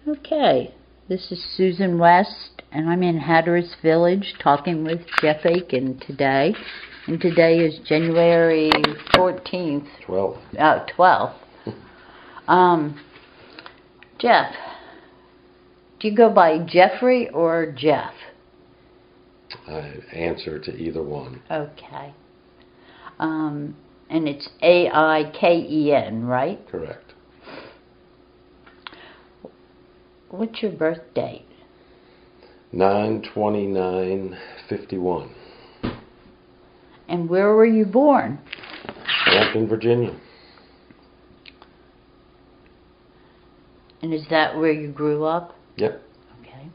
Okay, this is Susan West, and I'm in Hatteras Village talking with Jeff Aiken today. And today is January 14th. 12th. Jeff, do you go by Jeffrey or Jeff? I answer to either one. Okay. And it's Aiken, right? Correct. What's your birth date? 9/29/51. And where were you born? Hampton, Virginia. And is that where you grew up? Yep. Okay.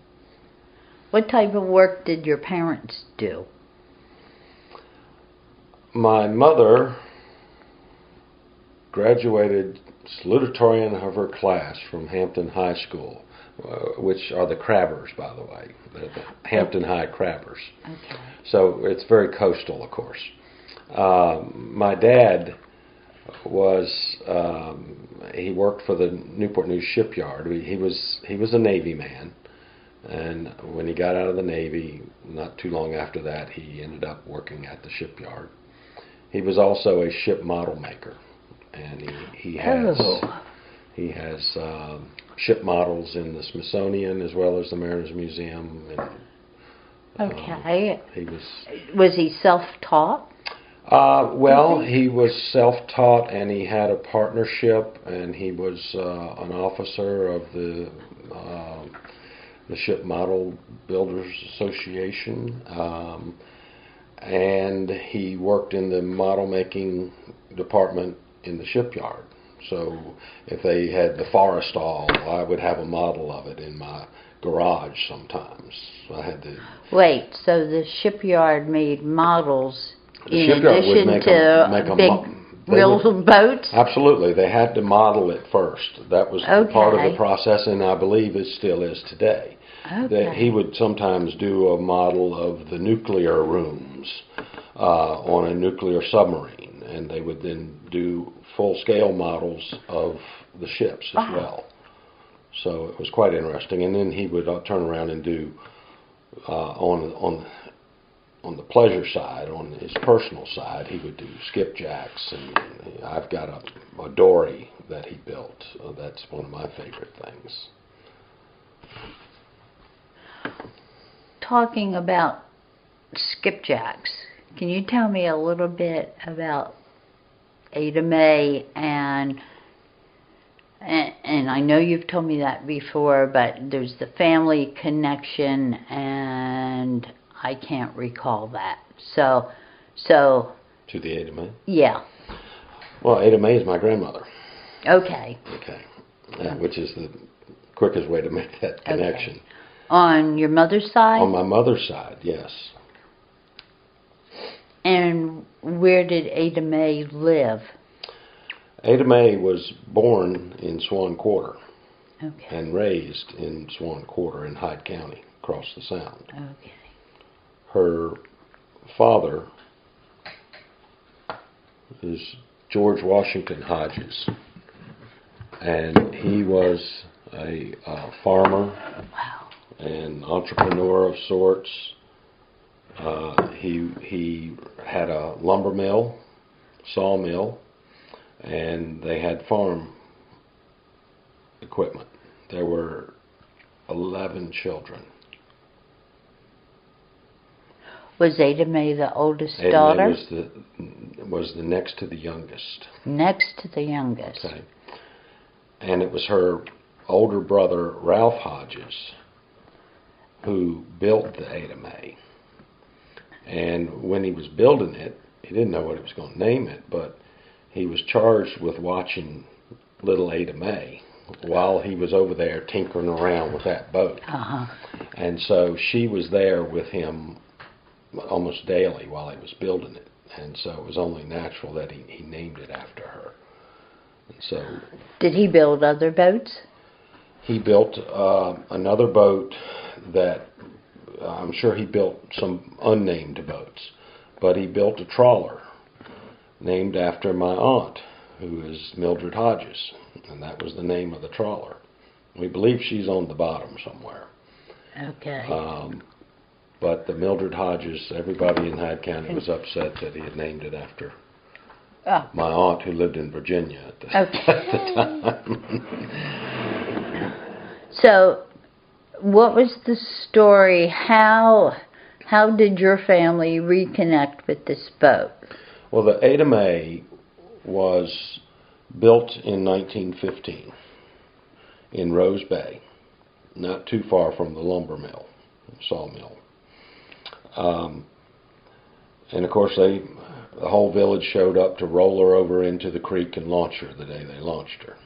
What type of work did your parents do? My mother graduated salutatorian of her class from Hampton High School, which are the crabbers, by the way, the Hampton High crabbers. Okay. So it's very coastal, of course. My dad was he worked for the Newport News shipyard. He was a Navy man, and when he got out of the Navy, not too long after that, he ended up working at the shipyard. He was also a ship model maker, and he has ship models in the Smithsonian as well as the Mariners Museum. And, okay. Was he self-taught? Well, he was self-taught, and he had a partnership, and he was an officer of the Ship Model Builders Association, and he worked in the model making department in the shipyard. So if they had the Forrestal, I would have a model of it in my garage sometimes. I had to. Wait, so the shipyard made models the in shipyard addition would to big real boats? Absolutely. They had to model it first. That was part of the process, and I believe it still is today. Okay. That he would sometimes do a model of the nuclear rooms on a nuclear submarine, and they would then do full-scale models of the ships as well. So it was quite interesting. And then he would turn around and do on the pleasure side, on his personal side, he would do skipjacks, and I've got a dory that he built. That's one of my favorite things. Talking about skipjacks, can you tell me a little bit about Ada Mae and I know you've told me that before, but there's the family connection, and I can't recall that. So to the Ada Mae? Yeah. Well, Ada Mae is my grandmother. Okay. Which is the quickest way to make that connection. Okay. On your mother's side? On my mother's side, yes. And where did Ada Mae live? Ada Mae was born in Swan Quarter. Okay. And raised in Swan Quarter in Hyde County, across the Sound. Okay. Her father is George Washington Hodges, and he was a farmer. Wow. An entrepreneur of sorts. He had a lumber mill, sawmill, and they had farm equipment. There were 11 children. Was Ada Mae the oldest daughter? Ada Mae was the next to the youngest. Next to the youngest. Okay. And it was her older brother, Ralph Hodges, who built the Ada Mae. And when he was building it, he didn't know what he was going to name it, but he was charged with watching little Ada Mae while he was over there tinkering around with that boat. Uh-huh. And so she was there with him almost daily while he was building it. And so it was only natural that he named it after her. And so, did he build other boats? He built another boat that I'm sure he built some unnamed boats, but he built a trawler named after my aunt, who is Mildred Hodges, and that was the name of the trawler. We believe she's on the bottom somewhere. Okay. But the Mildred Hodges, everybody in Hyde County was upset that he had named it after my aunt who lived in Virginia at the time. So, what was the story? How did your family reconnect with this boat? Well, the Ada Mae was built in 1915 in Rose Bay, not too far from the lumber mill, sawmill. And of course, the whole village showed up to roll her over into the creek and launch her the day they launched her.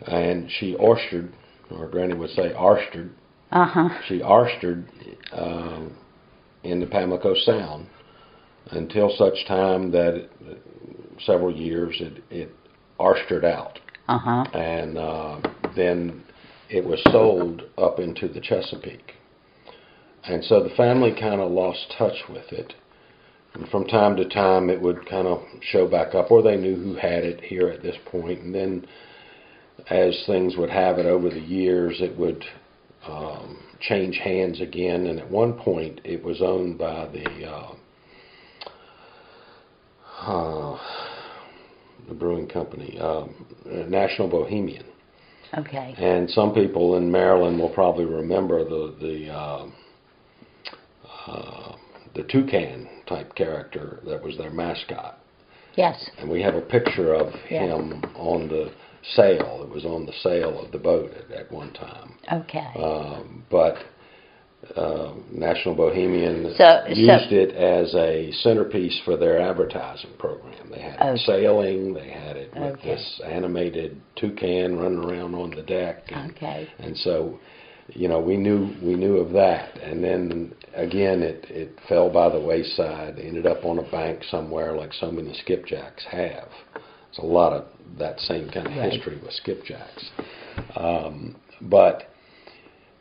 And she oystered, or Granny would say arstered. She arstered in the Pamlico Sound until such time that several years it arstered out. And then it was sold up into the Chesapeake. And so the family kind of lost touch with it. And from time to time it would kind of show back up, or they knew who had it here at this point. And then as things would have it over the years, it would change hands again. And at one point it was owned by the brewing company, National Bohemian. Okay. And some people in Maryland will probably remember the toucan type character that was their mascot. Yes. And we have a picture of him on the sail. It was on the sail of the boat at one time. Okay. But National Bohemian used it as a centerpiece for their advertising program. They had it sailing. They had it with this animated toucan running around on the deck. And so, you know, we knew of that. And then again, it fell by the wayside. Ended up on a bank somewhere, like so many skipjacks have. There's a lot of that same kind of history with skipjacks. But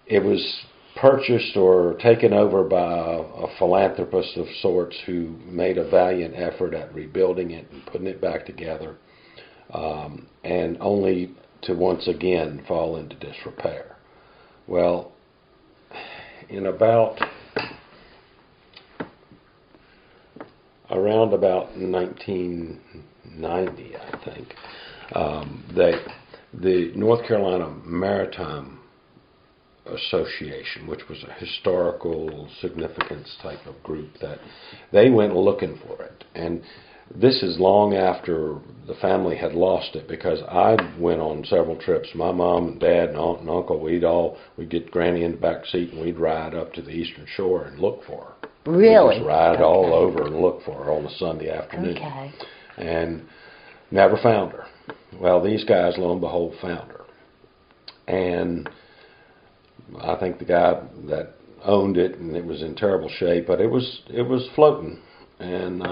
it was purchased or taken over by a philanthropist of sorts who made a valiant effort at rebuilding it and putting it back together, and only to once again fall into disrepair. Well, in around about 1990, I think, the North Carolina Maritime Association, which was a historical significance type of group, that they went looking for it. And this is long after the family had lost it, because I went on several trips. My mom and dad and aunt and uncle, we'd get Granny in the back seat and we'd ride up to the eastern shore and look for her. Really? We'd just ride all over and look for her on a Sunday afternoon. And never found her. Well, these guys, lo and behold, found her. And I think the guy that owned it, and it was in terrible shape, but it was floating. And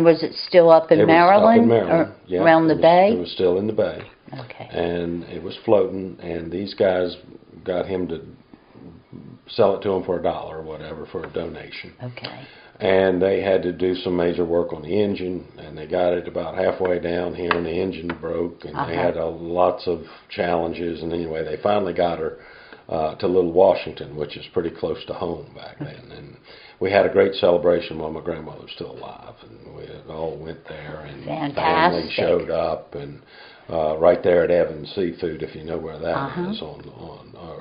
was it still up in Maryland? Up in Maryland, or around the bay? It was still in the bay. Okay. And it was floating, and these guys got him to sell it to him for $1 or whatever for a donation. Okay. And they had to do some major work on the engine, and they got it about halfway down here, and the engine broke, and they had lots of challenges. And anyway, they finally got her to Little Washington, which is pretty close to home back then. And we had a great celebration while my grandmother was still alive, and we all went there, and family showed up, and right there at Evans Seafood, if you know where that is, or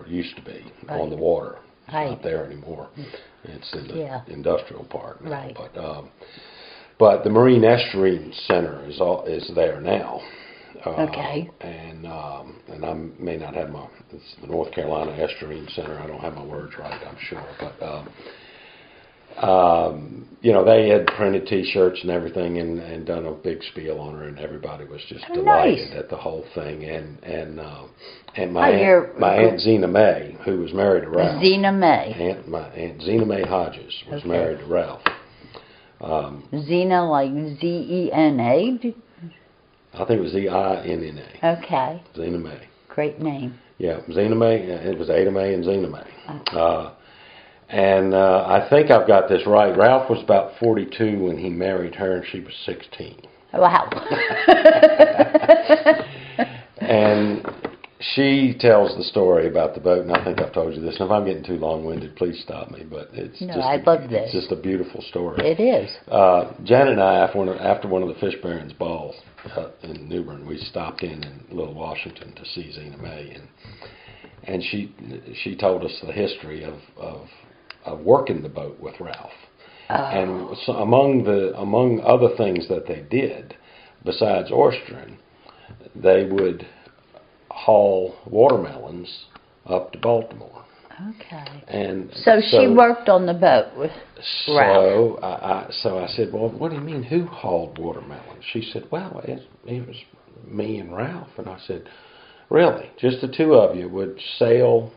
used to be, on the water. It's not there anymore. It's in the industrial park now. But the Marine Estuarine Center is there now. And I may not have it's the North Carolina Estuarine Center. I don't have my words right, I'm sure. But you know, they had printed T-shirts and everything, and done a big spiel on her, and everybody was just delighted at the whole thing. And my aunt Zena Mae, who was married to Ralph. Zena Mae. My aunt Zena Mae Hodges was married to Ralph. Zena, like Z-E-N-A? I think it was Z-I-N-N-A. Okay. Zena Mae. Great name. Yeah, Zena Mae. It was Ada Mae and Zena Mae. I think I've got this right. Ralph was about 42 when he married her, and she was 16. Wow. And she tells the story about the boat, and I think I've told you this. And if I'm getting too long-winded, please stop me. But it's I love this. It's just a beautiful story. It is. Janet and I, after one of the Fish Barons balls in New Bern, we stopped in Little Washington to see Zena Mae, and she told us the history of working the boat with Ralph. Oh. And so among other things that they did, besides oystering, they would haul watermelons up to Baltimore. Okay. And so she worked on the boat with Ralph. So I said, well, what do you mean, who hauled watermelons? She said, well, it was me and Ralph. And I said, really? Just the two of you would sail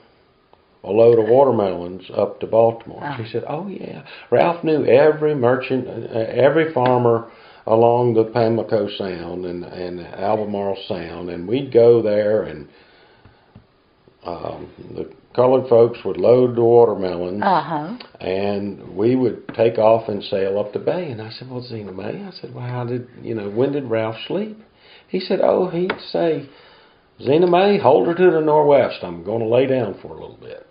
a load of watermelons up to Baltimore? She said, oh, yeah. Ralph knew every merchant, every farmer along the Pamlico Sound and Albemarle Sound, and we'd go there, and the colored folks would load the watermelons, and we would take off and sail up the bay. And I said, well, Zena Mae, I said, well, when did Ralph sleep? He said, oh, he'd say, Zena Mae, hold her to the northwest. I'm going to lay down for a little bit.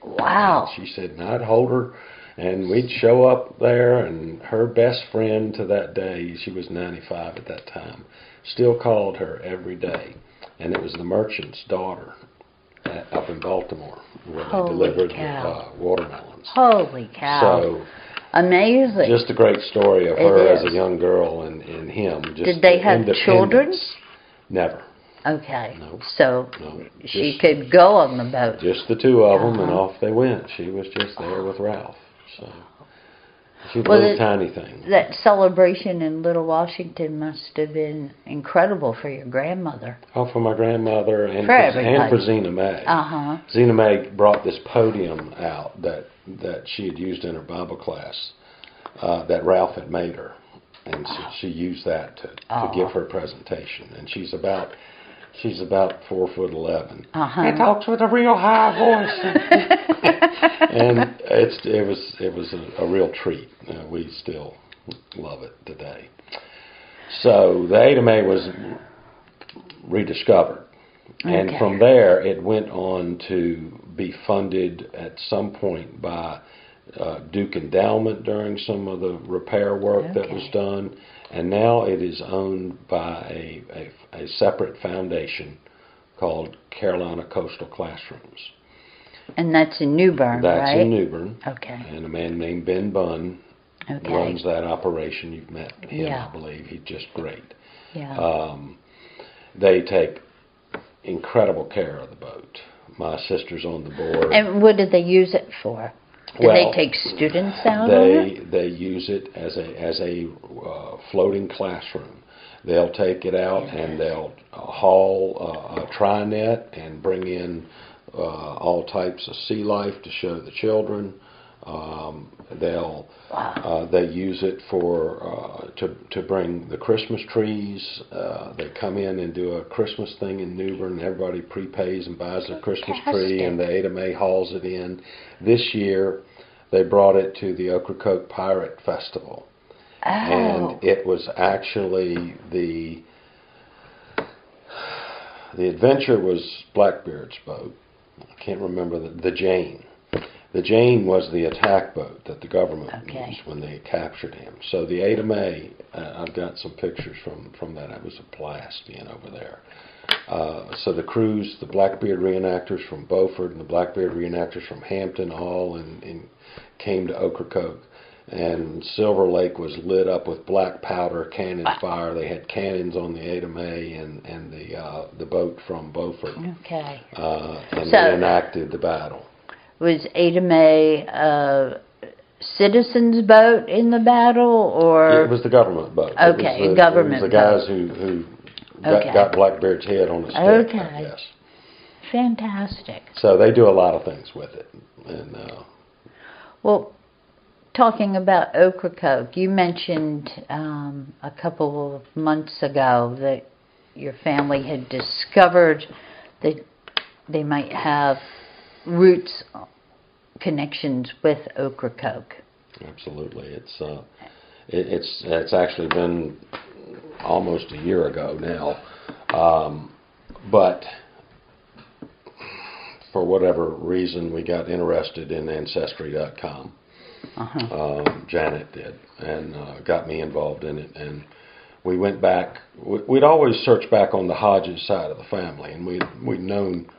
Wow. And she said, and I'd hold her, and we'd show up there, and her best friend to that day, she was 95 at that time, still called her every day. And it was the merchant's daughter up in Baltimore where they delivered watermelons. Holy cow. So amazing. Just a great story of her as a young girl and him. Just did they have children? Never. Okay. No. So she could go on the boat. Just the two of them, and off they went. She was just there with Ralph. So she was a little tiny thing. That celebration in Little Washington must have been incredible for your grandmother. Oh, for my grandmother and for Zena Mae. Zena Mae brought this podium out that she had used in her Bible class that Ralph had made her. And so she used that to give her presentation. And she's about 4'11". He talks with a real high voice. And it was a real treat. We still love it today. So the Ada Mae was rediscovered. And from there, it went on to be funded at some point by Duke Endowment during some of the repair work that was done. And now it is owned by a separate foundation called Carolina Coastal Classrooms. And that's in New Bern, right? That's in New Bern. Okay. And a man named Ben Bunn runs that operation. You've met him, I believe. He's just great. Yeah. They take incredible care of the boat. My sister's on the board. And what did they use it for? Do they take students out on it? They use it as a floating classroom. They'll take it out and they'll haul a tri-net and bring in all types of sea life to show the children. They use it for to bring the Christmas trees. They come in and do a Christmas thing in New Bern. Everybody prepays and buys their Christmas tree, and the Ada Mae hauls it in. This year, they brought it to the Ocracoke Pirate Festival, and it was actually the adventure was Blackbeard's boat. I can't remember the Jane. The Jane was the attack boat that the government used when they captured him. So the Ada Mae, I've got some pictures from that. It was a blast being over there. So the crews, the Blackbeard reenactors from Beaufort and the Blackbeard reenactors from Hampton all came to Ocracoke. And Silver Lake was lit up with black powder, cannon fire. They had cannons on the Ada Mae and the boat from Beaufort. Okay. And they enacted the battle. Was Ada Mae a citizen's boat in the battle, or it was the government boat? Okay, government boat. It was the guys who got Blackbeard's head on a stick. I guess. Fantastic. So they do a lot of things with it. And well, talking about Ocracoke, you mentioned a couple of months ago that your family had discovered that they might have roots connections with Ocracoke. Absolutely. It's actually been almost a year ago now. But for whatever reason, we got interested in Ancestry.com. Janet did, and got me involved in it. And we went back. We'd always searched back on the Hodges side of the family, and we'd known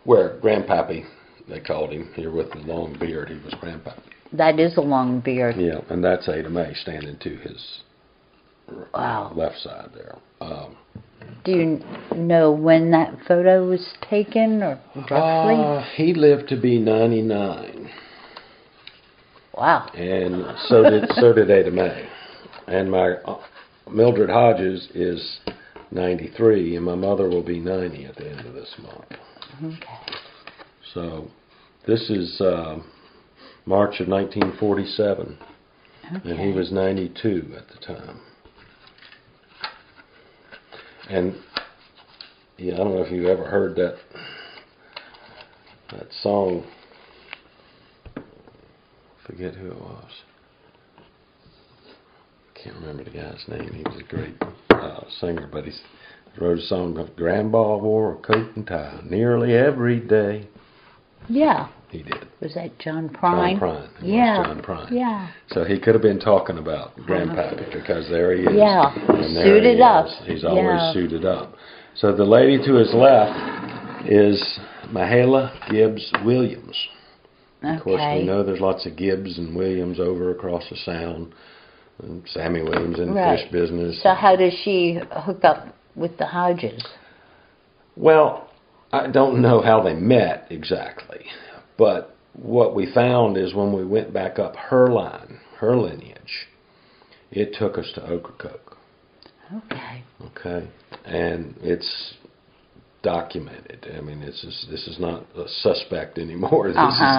where Grandpappy, they called him, here with the long beard, he was Grandpappy. That is a long beard. Yeah, and that's Ada Mae standing to his left side there. Do you know when that photo was taken, or roughly? He lived to be 99. Wow. And so did Ada Mae. And my Mildred Hodges is 93, and my mother will be 90 at the end of this month. Okay. So this is March of 1947, and he was 92 at the time. And yeah, I don't know if you've ever heard that song. Forget who it was. Can't remember the guy's name. He was a great singer, but he wrote a song called "Grandpa wore a coat and tie nearly every day." Yeah. He did. Was that John Prine? John Prine. Yeah. John Prine. Yeah. So he could have been talking about Grandpappy, because there he is. Yeah. And there Suited up. He's always suited up. So the lady to his left is Mahala Gibbs Williams. Okay. Of course, we know there's lots of Gibbs and Williams over across the Sound. And Sammy Williams in the fish business. So how does she hook up with the Hodges? Well, I don't know how they met exactly, but what we found is when we went back up her line, her lineage, it took us to Ocracoke. Okay. Okay, and it's documented. I mean, this is not a suspect anymore.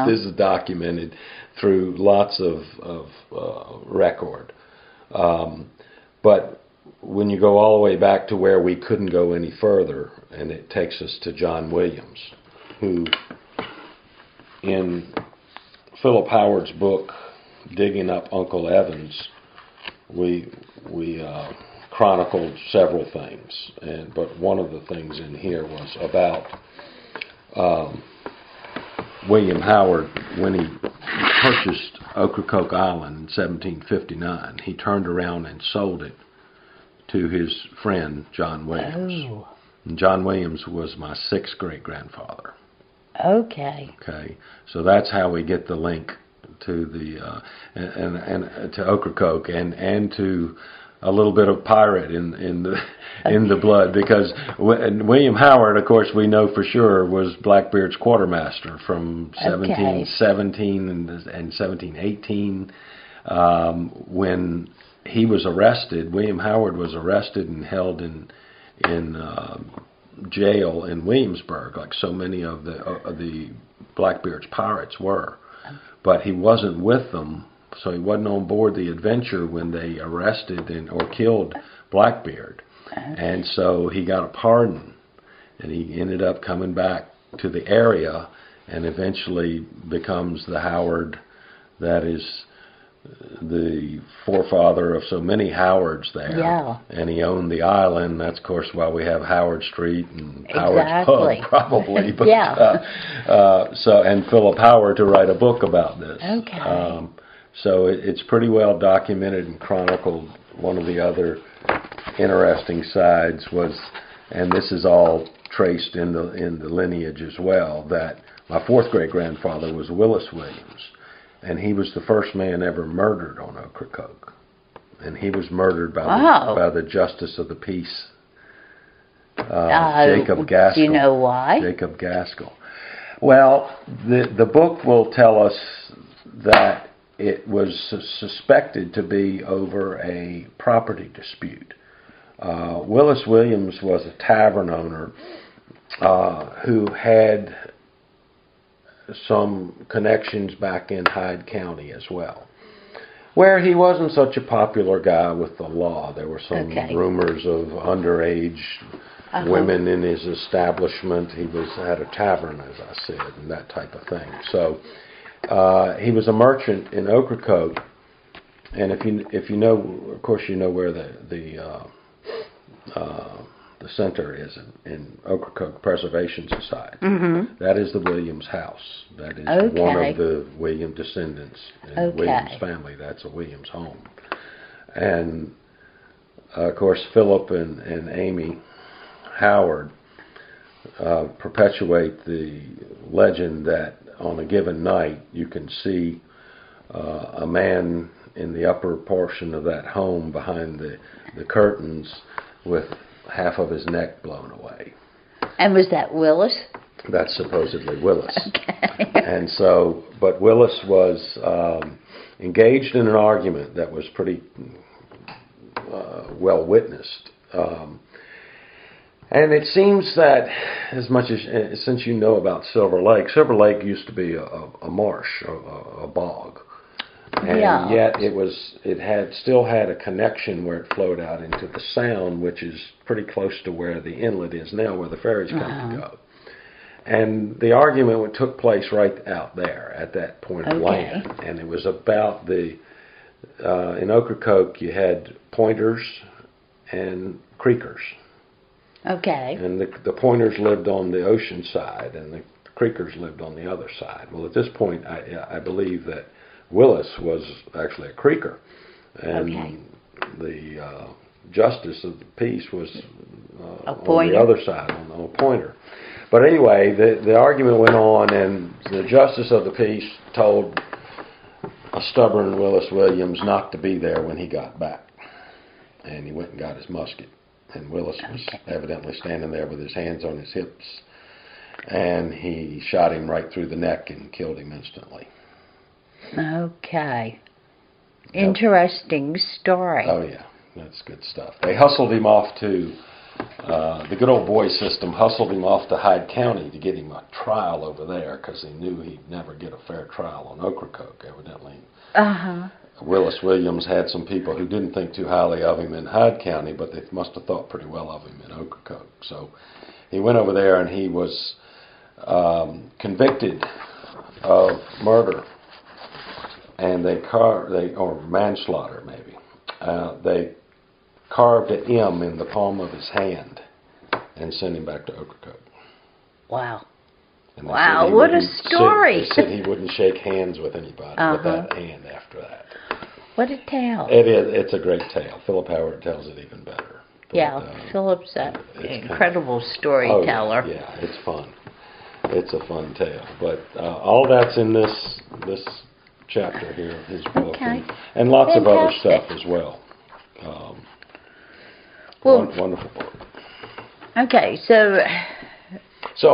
This is documented through lots of record. But when you go all the way back to where we couldn't go any further, and it takes us to John Williams, who in Philip Howard's book, Digging Up Uncle Evans, we chronicled several things, but one of the things in here was about William Howard. When he purchased Ocracoke Island in 1759, he turned around and sold it to his friend John Williams. Oh. And John Williams was my 6th great-grandfather. Okay. Okay, so that's how we get the link to the and to Ocracoke and to a little bit of pirate in the blood, because William Howard, of course, we know for sure was Blackbeard's quartermaster from 1717 and 1718. When he was arrested, William Howard was arrested and held in jail in Williamsburg, like so many of the Blackbeard's pirates were. But he wasn't with them, so he wasn't on board the Adventure when they arrested or killed Blackbeard. And so he got a pardon, and he ended up coming back to the area and eventually becomes the Howard that is the forefather of so many Howards there. Yeah. And he owned the island. That's, of course, why we have Howard Street and Howard's Pub, probably. But, and Philip Howard to write a book about this. Okay. So it's pretty well documented and chronicled. One of the other interesting sides was, and this is all traced in the lineage as well, that my 4th great-grandfather was Willis Williams. And he was the first man ever murdered on Ocracoke. And he was murdered by the Justice of the Peace, Jacob Gaskell. Do you know why? Jacob Gaskell. Well, the book will tell us that it was suspected to be over a property dispute. Willis Williams was a tavern owner who had some connections back in Hyde County as well, where he wasn't such a popular guy with the law. There were some rumors of underage women in his establishment. He had a tavern, as I said, and that type of thing. So he was a merchant in Ocracoke, and if you know, of course, you know where the the center is in Ocracoke Preservation Society. Mm-hmm. That is the Williams house. That is Okay. one of the Williams descendants in the Okay. Williams family. That's a Williams home. And, of course, Philip and Amy Howard perpetuate the legend that on a given night you can see a man in the upper portion of that home behind the curtains with half of his neck blown away. And was that Willis? That's supposedly Willis. Okay. And so, but Willis was engaged in an argument that was pretty well witnessed. And it seems that as much as, since you know about Silver Lake used to be a marsh, a bog. And yet it still had a connection where it flowed out into the Sound, which is pretty close to where the inlet is now, where the ferries come to go. And the argument took place right out there at that point of land. And it was about in Ocracoke you had pointers and creekers. Okay. And the pointers lived on the ocean side, and the creekers lived on the other side. Well, at this point, I believe that Willis was actually a creeker, and the justice of the peace was on the other side, on a pointer. But anyway, the argument went on, and the justice of the peace told a stubborn Willis Williams not to be there when he got back, and he went and got his musket. And Willis was evidently standing there with his hands on his hips, and he shot him right through the neck and killed him instantly. Okay. Interesting story. Oh, yeah. That's good stuff. They hustled him off to, the good old boy system hustled him off to Hyde County to get him a trial over there because he knew he'd never get a fair trial on Ocracoke, evidently. Willis Williams had some people who didn't think too highly of him in Hyde County, but they must have thought pretty well of him in Ocracoke. So he went over there and he was convicted of murder, and or manslaughter maybe. They carved an M in the palm of his hand and sent him back to Ocracoke. Wow. Wow, what a story. They said he wouldn't shake hands with anybody with that hand after that. What a tale. It's a great tale. Philip Howard tells it even better. But, Philip's an incredible storyteller. Yeah, it's fun. It's a fun tale. But all that's in this chapter here of his book. And lots of other stuff as well. Wonderful book. Okay, so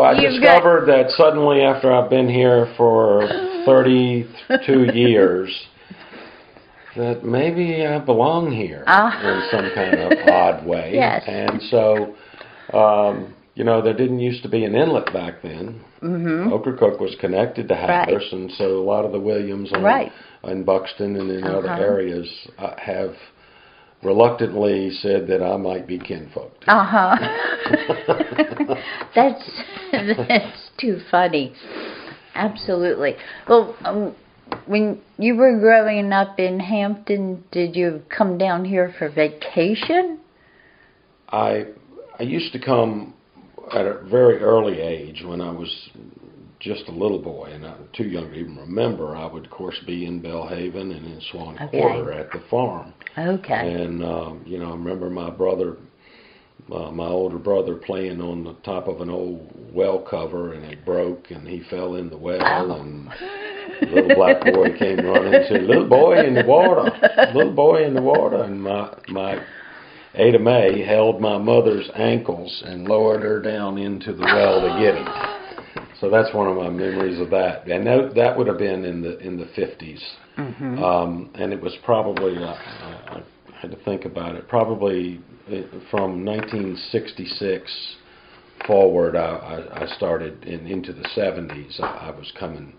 I discovered that suddenly after I've been here for 32 years, that maybe I belong here in some kind of odd way. Yes. And so, there didn't used to be an inlet back then. Ocracoke was connected to Hatteras, and so a lot of the Williams in Buxton and in other areas have reluctantly said that I might be kinfolk. That's too funny. Absolutely. Well, when you were growing up in Hampton, did you come down here for vacation? I used to come at a very early age when I was just a little boy, and I'm too young to even remember. I would, of course, be in Belhaven and in Swan Quarter at the farm. And, I remember my brother, my older brother, playing on the top of an old well cover, and it broke, and he fell in the well, and the little black boy came running and said, "Little boy in the water, little boy in the water," and my Ada Mae held my mother's ankles and lowered her down into the well to get him. So that's one of my memories of that. And that would have been in the 50s. And it was probably, I had to think about it, probably from 1966 forward, I started into the 70s. I was coming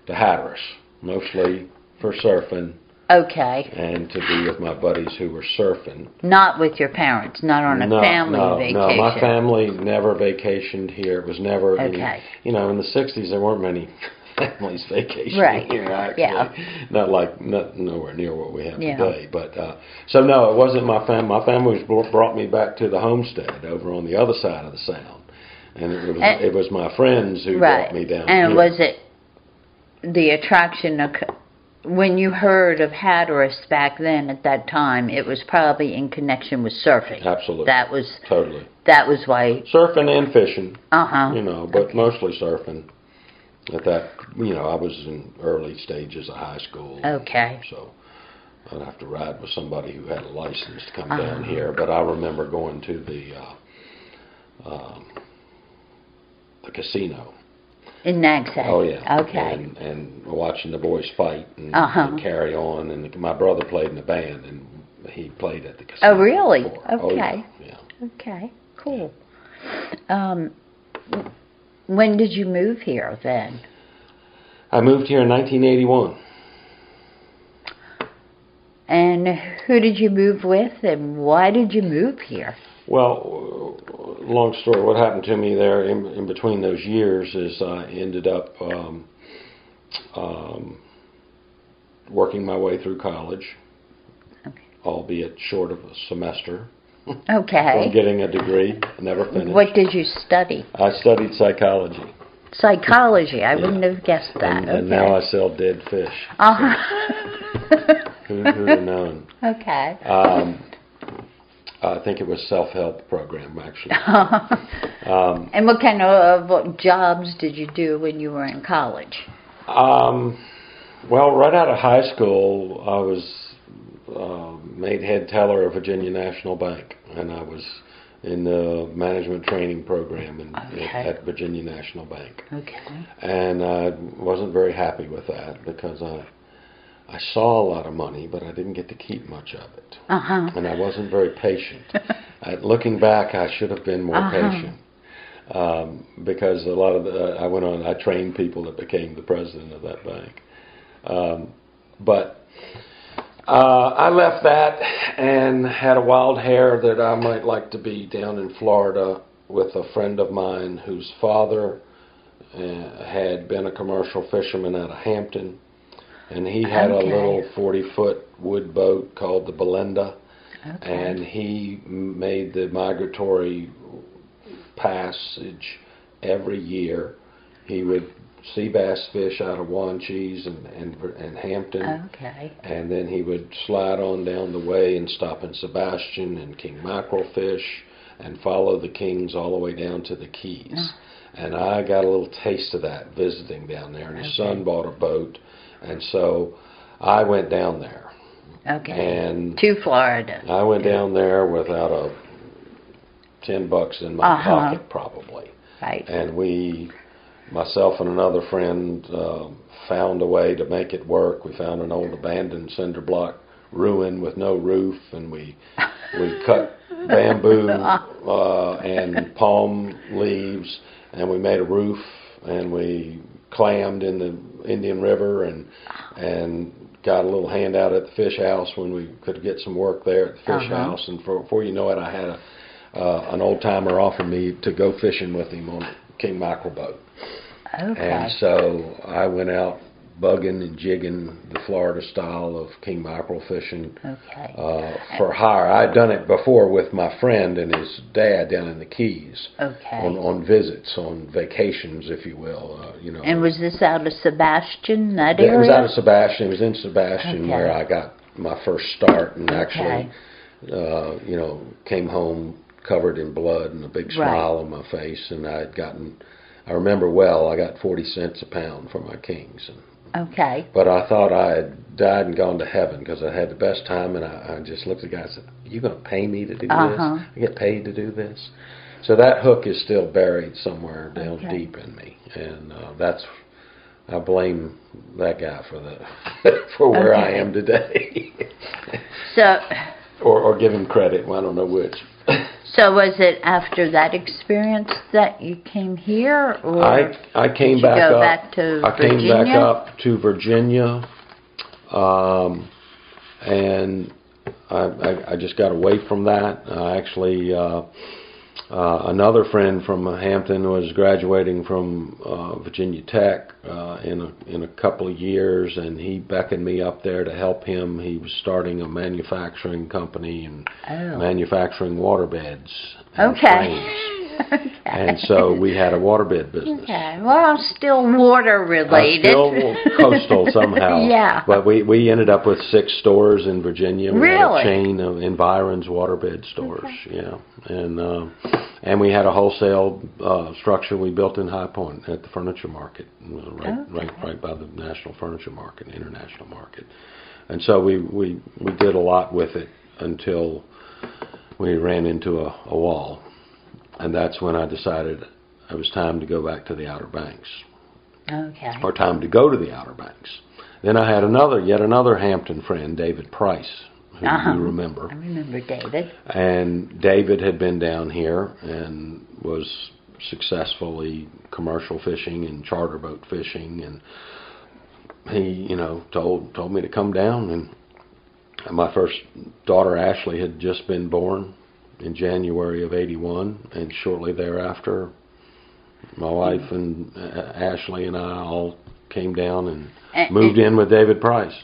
to Hatteras, mostly for surfing. And to be with my buddies who were surfing. Not with your parents, not on a family vacation. No, my family never vacationed here. It was never any, in the 60s there weren't many family's vacation Right. here, actually. Yeah. Not nowhere near what we have today. But so no, it wasn't my family. My family brought me back to the homestead over on the other side of the Sound, and it was my friends who brought me down. And here. was it the attraction of, when you heard of Hatteras back then at that time? It was probably in connection with surfing. Absolutely. That was totally. That was why. Surfing and fishing. But okay. mostly surfing. At that, I was in early stages of high school. Okay. So I'd have to ride with somebody who had a license to come down here. But I remember going to the casino. In Nagsat. Oh yeah. Okay. And watching the boys fight and carry on. And my brother played in the band, and he played at the casino. Oh really? Before. Okay. Oh, yeah. Okay. Cool. When did you move here then? I moved here in 1981. And who did you move with, and why did you move here? Well, long story. What happened to me there in between those years is I ended up working my way through college, albeit short of a semester. Okay. From getting a degree. I never finished. What did you study? I studied psychology. Psychology. I wouldn't have guessed that. And now I sell dead fish. Who'd have known? Okay. I think it was self-help program, actually. And what kind of jobs did you do when you were in college? Well, right out of high school, I was made head teller of Virginia National Bank, and I was in the management training program at Virginia National Bank. Okay. And I wasn't very happy with that because I saw a lot of money, but I didn't get to keep much of it. And I wasn't very patient. Looking back, I should have been more patient. Because a lot of I trained people that became the president of that bank. But I left that and had a wild hair that I might like to be down in Florida with a friend of mine whose father had been a commercial fisherman out of Hampton, and he had a little 40-foot wood boat called the Belinda, and he made the migratory passage every year. He would sea bass fish out of Wanchese and Hampton. Okay. And then he would slide on down the way and stop in Sebastian and king mackerel fish and follow the kings all the way down to the Keys. And I got a little taste of that visiting down there. And his son bought a boat. And so I went down there. Okay. And to Florida. I went down there without $10 in my pocket, probably. Right. And myself and another friend found a way to make it work. We found an old abandoned cinder block ruin with no roof, and we cut bamboo and palm leaves, and we made a roof, and we clammed in the Indian River and got a little handout at the fish house when we could get some work there at the fish house. And before you know it, I had an old timer offer me to go fishing with him on a king mackerel boat. Okay. And so I went out bugging and jigging the Florida style of king mackerel fishing for hire. I'd done it before with my friend and his dad down in the Keys on visits, on vacations, if you will. And was this out of Sebastian, that area? It was out of Sebastian. It was in Sebastian where I got my first start, and actually, came home covered in blood and a big smile on my face, and I remember well, I got 40 cents a pound for my kings. But I thought I had died and gone to heaven because I had the best time, and I just looked at the guy and said, "Are you going to pay me to do this? I get paid to do this?" So that hook is still buried somewhere down deep in me, and I blame that guy for where I am today. or give him credit. Well, I don't know which. So was it after that experience that you came here, or I came back up. Back to Virginia? I came back up to Virginia, and I just got away from that. I actually Another friend from Hampton was graduating from Virginia Tech in a couple of years, and he beckoned me up there to help him. He was starting a manufacturing company and manufacturing waterbeds and frames. Okay. And so we had a waterbed business. Okay. Well, still water related. Still coastal somehow. Yeah. But we ended up with 6 stores in Virginia. We Really? had a chain of Environs waterbed stores. Okay. Yeah. And we had a wholesale structure we built in High Point at the furniture market, right by the National Furniture Market, International Market. And so we did a lot with it until we ran into a wall. And that's when I decided it was time to go back to the Outer Banks. Okay. Or time to go to the Outer Banks. Then I had yet another Hampton friend, David Price, who you remember. I remember David. And David had been down here and was successfully commercial fishing and charter boat fishing, and he, told me to come down. And my first daughter, Ashley, had just been born in January of '81, and shortly thereafter, my wife and Ashley and I all came down and moved in with David Price.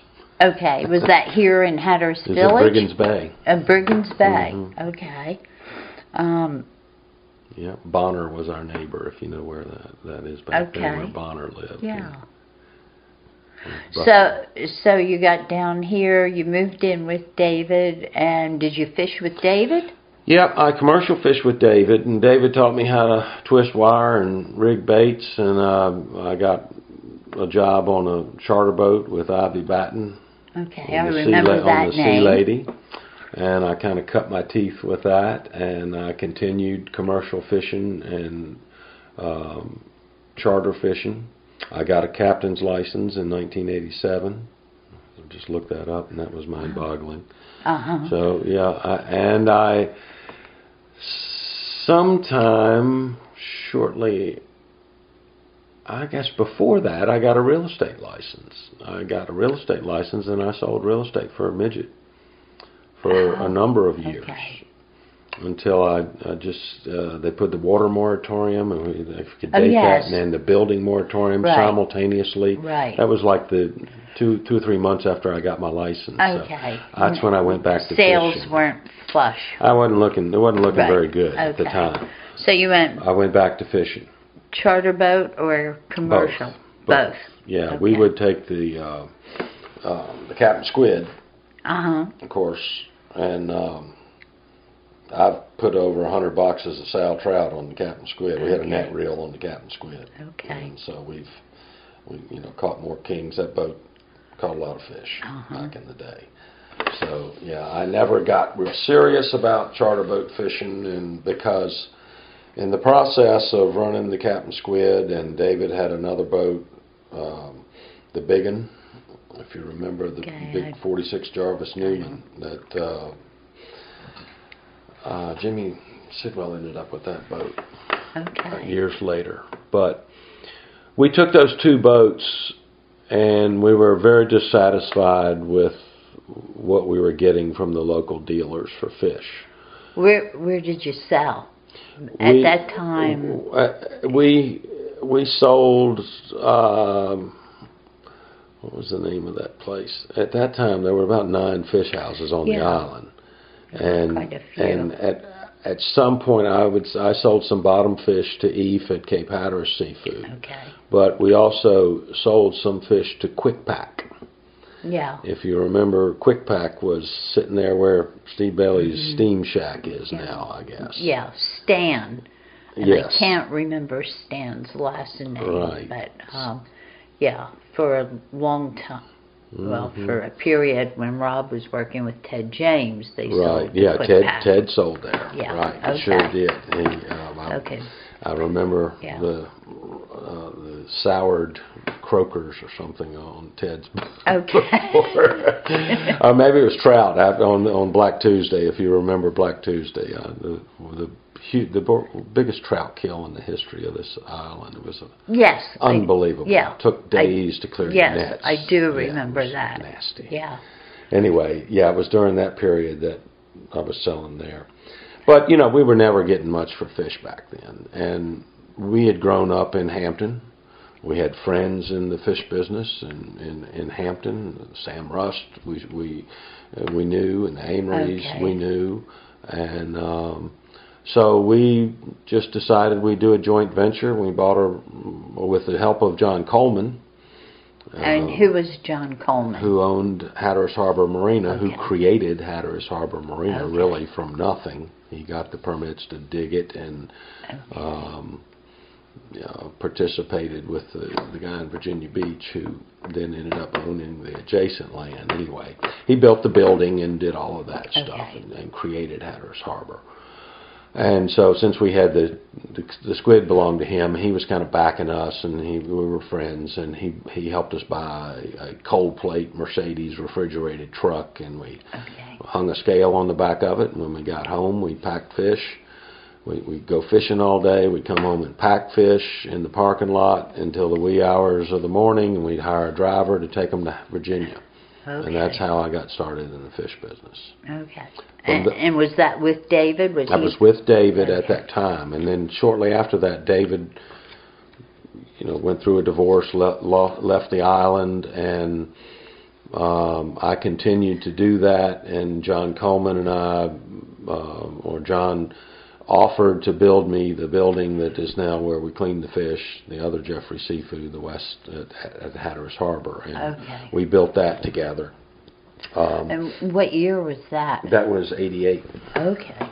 Okay, was that here in Hatteras Village? It was at Brigands Bay. Brigands Bay, okay. Yeah, Bonner was our neighbor, if you know where that is back there, where Bonner lived. Yeah. So you got down here, you moved in with David, and did you fish with David? Yep, I commercial fished with David, and David taught me how to twist wire and rig baits, and I got a job on a charter boat with Ivy Batten. Okay, I remember that name. Sea Lady, and I kind of cut my teeth with that, and I continued commercial fishing and charter fishing. I got a captain's license in 1987. I just looked that up, and that was mind-boggling. So yeah, sometime shortly, I guess before that, I got a real estate license. And I sold real estate for a midget for a number of years. Okay. Until I just, they put the water moratorium, and they could date that, and then the building moratorium simultaneously. Right. That was like the 2 or 3 months after I got my license. Okay. So that's when I went back to Sales fishing. weren't flush. It wasn't looking very good at the time. So you went... I went back to fishing. Charter boat or commercial? Both. Yeah, we would take the Captain Squid, of course, and I've put over 100 boxes of sow trout on the Captain Squid. We had a net reel on the Captain Squid. Okay. And so we caught more kings. That boat caught a lot of fish back in the day. So yeah, I never got real serious about charter boat fishing, and because in the process of running the Captain Squid, and David had another boat, the Big 'Un, if you remember the big 46 Jarvis Newman that Jimmy Sidwell ended up with that boat years later. But we took those 2 boats, and we were very dissatisfied with what we were getting from the local dealers for fish. Where did you sell at that time? We sold. What was the name of that place? At that time, there were about 9 fish houses on the island. And at some point, I sold some bottom fish to Eve at Cape Hatteras Seafood. Okay. But we also sold some fish to Quick Pack. Yeah. If you remember, Quick Pack was sitting there where Steve Bailey's Steam Shack is now, I guess. Yeah, Stan. And yes. I can't remember Stan's last name. Right. But for a long time. Well, for a period when Rob was working with Ted James, they sold Quick Pack. Ted sold there. Yeah. Right, he sure did. I remember the soured croakers or something on Ted's before. Or maybe it was trout on Black Tuesday, if you remember Black Tuesday. The biggest trout kill in the history of this island. It was unbelievable. It took days to clear the nets. I do remember that. Nasty. Yeah. Anyway, it was during that period that I was selling there. But, you know, we were never getting much for fish back then. And we had grown up in Hampton. We had friends in the fish business in Hampton. Sam Rust, we knew, and the Amory's we knew. And so we just decided we'd do a joint venture. We bought her with the help of John Coleman. And who was John Coleman? Who owned Hatteras Harbor Marina, who created Hatteras Harbor Marina really from nothing. He got the permits to dig it and participated with the guy in Virginia Beach who then ended up owning the adjacent land. Anyway, he built the building and did all of that stuff and created Hatteras Harbor. And so since we had the squid belonged to him, he was kind of backing us, and we were friends, and he helped us buy a cold plate Mercedes refrigerated truck, and we hung a scale on the back of it, and when we got home, we packed fish. We'd go fishing all day. We'd come home and pack fish in the parking lot until the wee hours of the morning, and we'd hire a driver to take them to Virginia. And that's how I got started in the fish business. Okay. And was that with David? I was with David at that time. And then shortly after that, David, went through a divorce, left the island, and I continued to do that. And John Coleman and I, John offered to build me the building that is now where we clean the fish, the other Jeffrey Seafood, the West at Hatteras Harbor. And we built that together. And what year was that? That was 88. Okay.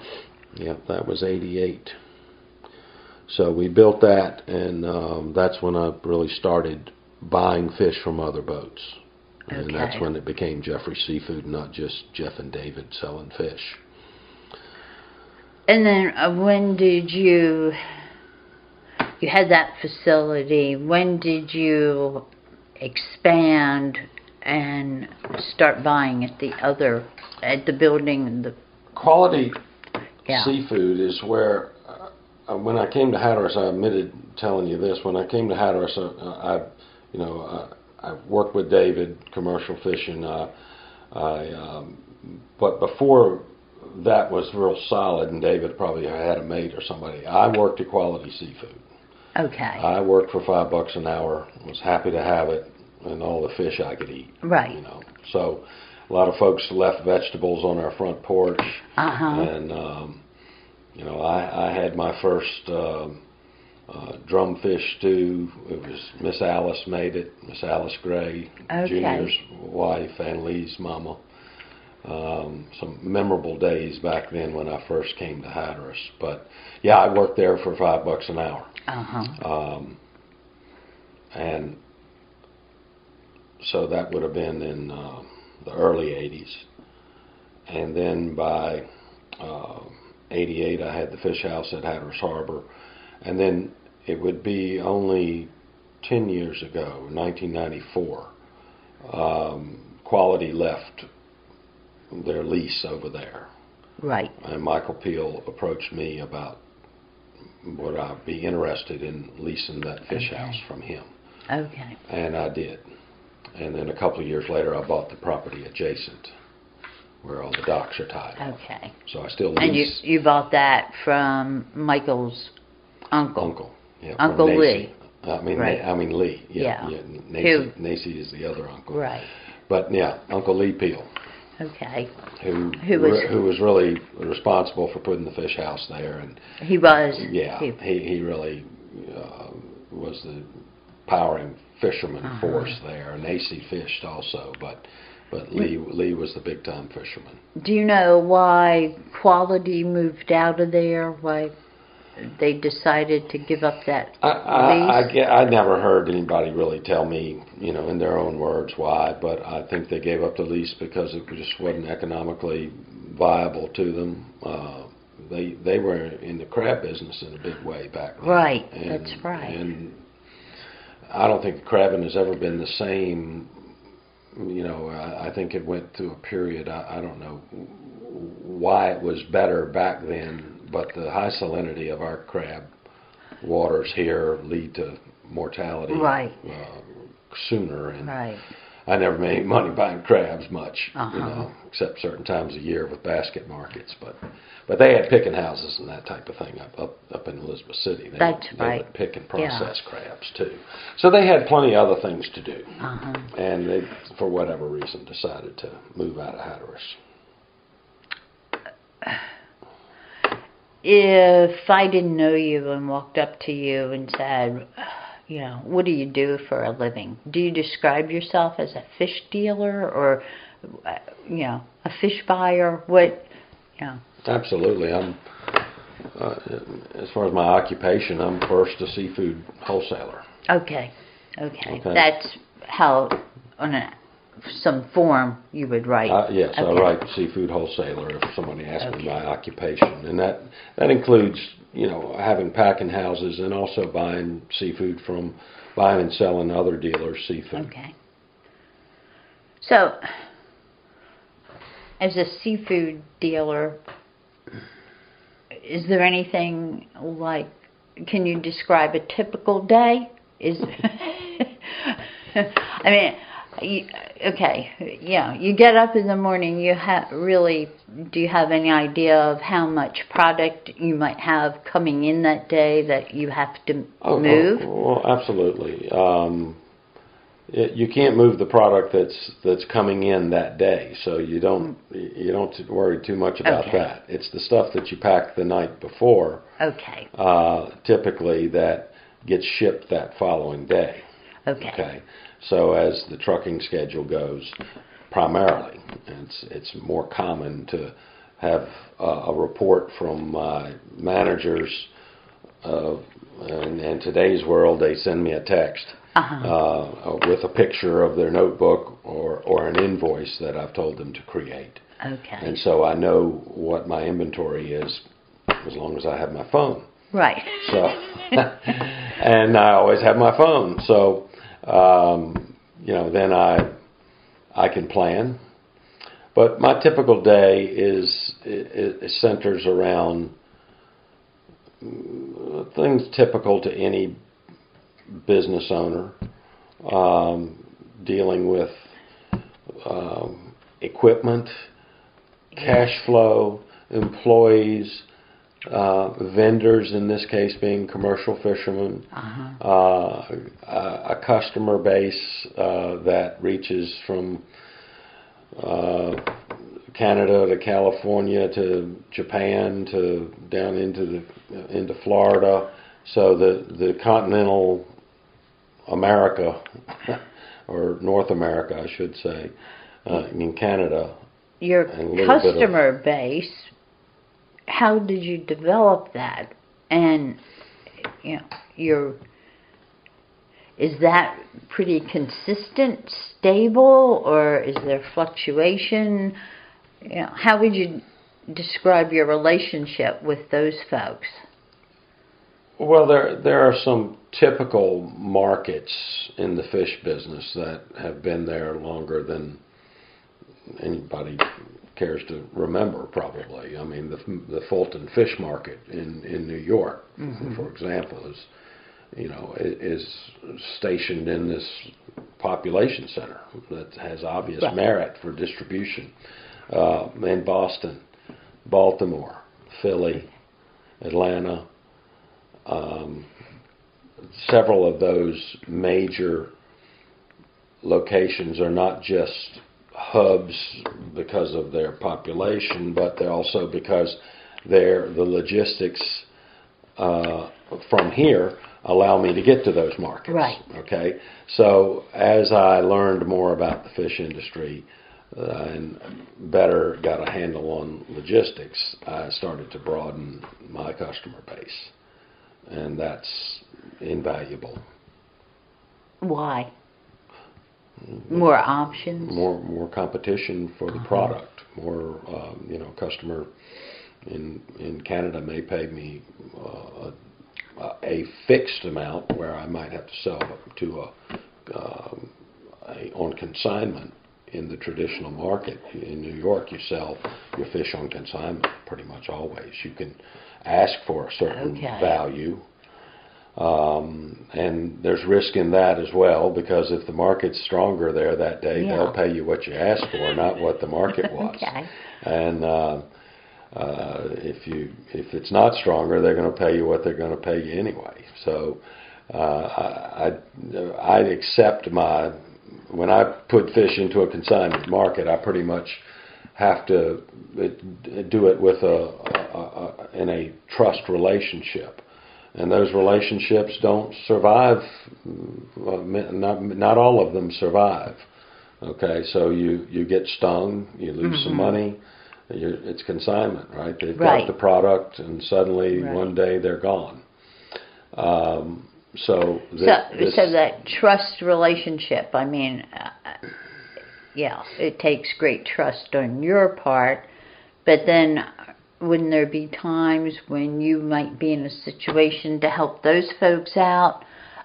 Yep, that was 88. So we built that, and that's when I really started buying fish from other boats. And that's when it became Jeffrey Seafood, not just Jeff and David selling fish. And then when did you had that facility, when did you expand and start buying at the building? And the Quality Seafood is where, when I came to Hatteras, I admitted telling you this, when I came to Hatteras, I worked with David, commercial fishing, but before that was real solid, and David probably had a mate or somebody. I worked at Quality Seafood. Okay. I worked for $5 an hour. Was happy to have it and all the fish I could eat. Right. So a lot of folks left vegetables on our front porch, and I had my first drumfish stew. It was Miss Alice made it. Miss Alice Gray, Junior's wife and Lee's mama. Some memorable days back then when I first came to Hatteras. But yeah, I worked there for $5 an hour. And so that would have been in the early 80s. And then by 88, I had the fish house at Hatteras Harbor. And then it would be only 10 years ago, 1994, Quality left their lease over there. Right. And Michael Peel approached me about would I be interested in leasing that fish house from him. Okay. And I did. And then a couple of years later, I bought the property adjacent where all the docks are tied up. Okay. So I still lease. And you bought that from Michael's uncle? Uncle. Yeah, Uncle Lee. I mean Lee. Yeah. Nacy is the other uncle. Right. But yeah, Uncle Lee Peel. Okay. Who was really responsible for putting the fish house there, and he was. Yeah, he really was the powering fisherman force there. Nacy fished also, but Lee was the big time fisherman. Do you know why Quality moved out of there? Why they decided to give up that lease? I never heard anybody really tell me, in their own words why, but I think they gave up the lease because it just wasn't economically viable to them. They were in the crab business in a big way back then. Right, that's right. And I don't think the crabbing has ever been the same. I think it went through a period, I don't know why it was better back then, but the high salinity of our crab waters here lead to mortality sooner. And I never made any money buying crabs much, Uh-huh. you know, except certain times of year with basket markets. But they had picking houses and that type of thing up in Elizabeth City. That's they right. would pick and process crabs too. So they had plenty of other things to do, Uh-huh. and they, for whatever reason, decided to move out of Hatteras. If I didn't know you and walked up to you and said, you know, what do you do for a living? Do you describe yourself as a fish dealer or, you know, a fish buyer? What, you know? Absolutely. I'm, as far as my occupation, I'm first a seafood wholesaler. Okay. That's how, on some form, you would write. Yes, okay. I write seafood wholesaler if somebody asks me my occupation, and that includes, you know, having packing houses and also buying seafood from buying and selling other dealers seafood. Okay. So, as a seafood dealer, is there anything like? Can you describe a typical day? I mean. You get up in the morning, do you have any idea of how much product you might have coming in that day that you have to move? Well, absolutely. You can't move the product that's coming in that day, so you don't worry too much about that. It's the stuff that you pack the night before, typically, that gets shipped that following day. Okay. So as the trucking schedule goes, primarily, it's more common to have a report from my managers. In today's world, they send me a text with a picture of their notebook or an invoice that I've told them to create. Okay. And so I know what my inventory is as long as I have my phone. Right. So, and I always have my phone. So. You know, then I can plan. But my typical day it centers around things typical to any business owner, dealing with equipment, cash flow, employees, vendors, in this case being commercial fishermen, a customer base that reaches from Canada to California to Japan to down into Florida. So the continental America, or North America, I should say, in Canada. Your customer base. How did you develop that? And you know, is that pretty consistent, stable, or is there fluctuation? You know, how would you describe your relationship with those folks? Well, there are some typical markets in the fish business that have been there longer than anybody cares to remember, probably. I mean, the Fulton Fish Market in New York, for example, is stationed in this population center that has obvious merit for distribution. In Boston, Baltimore, Philly, Atlanta, several of those major locations are not just hubs because of their population, but they're also because the logistics from here allow me to get to those markets. Right. Okay. So as I learned more about the fish industry and better got a handle on logistics, I started to broaden my customer base, and that's invaluable. Why? More options, more competition for the product. More, customer in Canada may pay me a fixed amount where I might have to sell to on consignment. In the traditional market in New York, you sell your fish on consignment pretty much always. You can ask for a certain value, And there's risk in that as well, because if the market's stronger there that day, they'll pay you what you asked for, not what the market was. Okay. And if it's not stronger, they're going to pay you what they're going to pay you anyway. So I accept when I put fish into a consignment market, I pretty much have to do it with in a trust relationship. And those relationships don't survive. Not all of them survive. Okay, so you get stung, you lose some money. It's consignment, right? They've got the product, and suddenly one day they're gone. So that trust relationship. I mean, it takes great trust on your part, but then wouldn't there be times when you might be in a situation to help those folks out?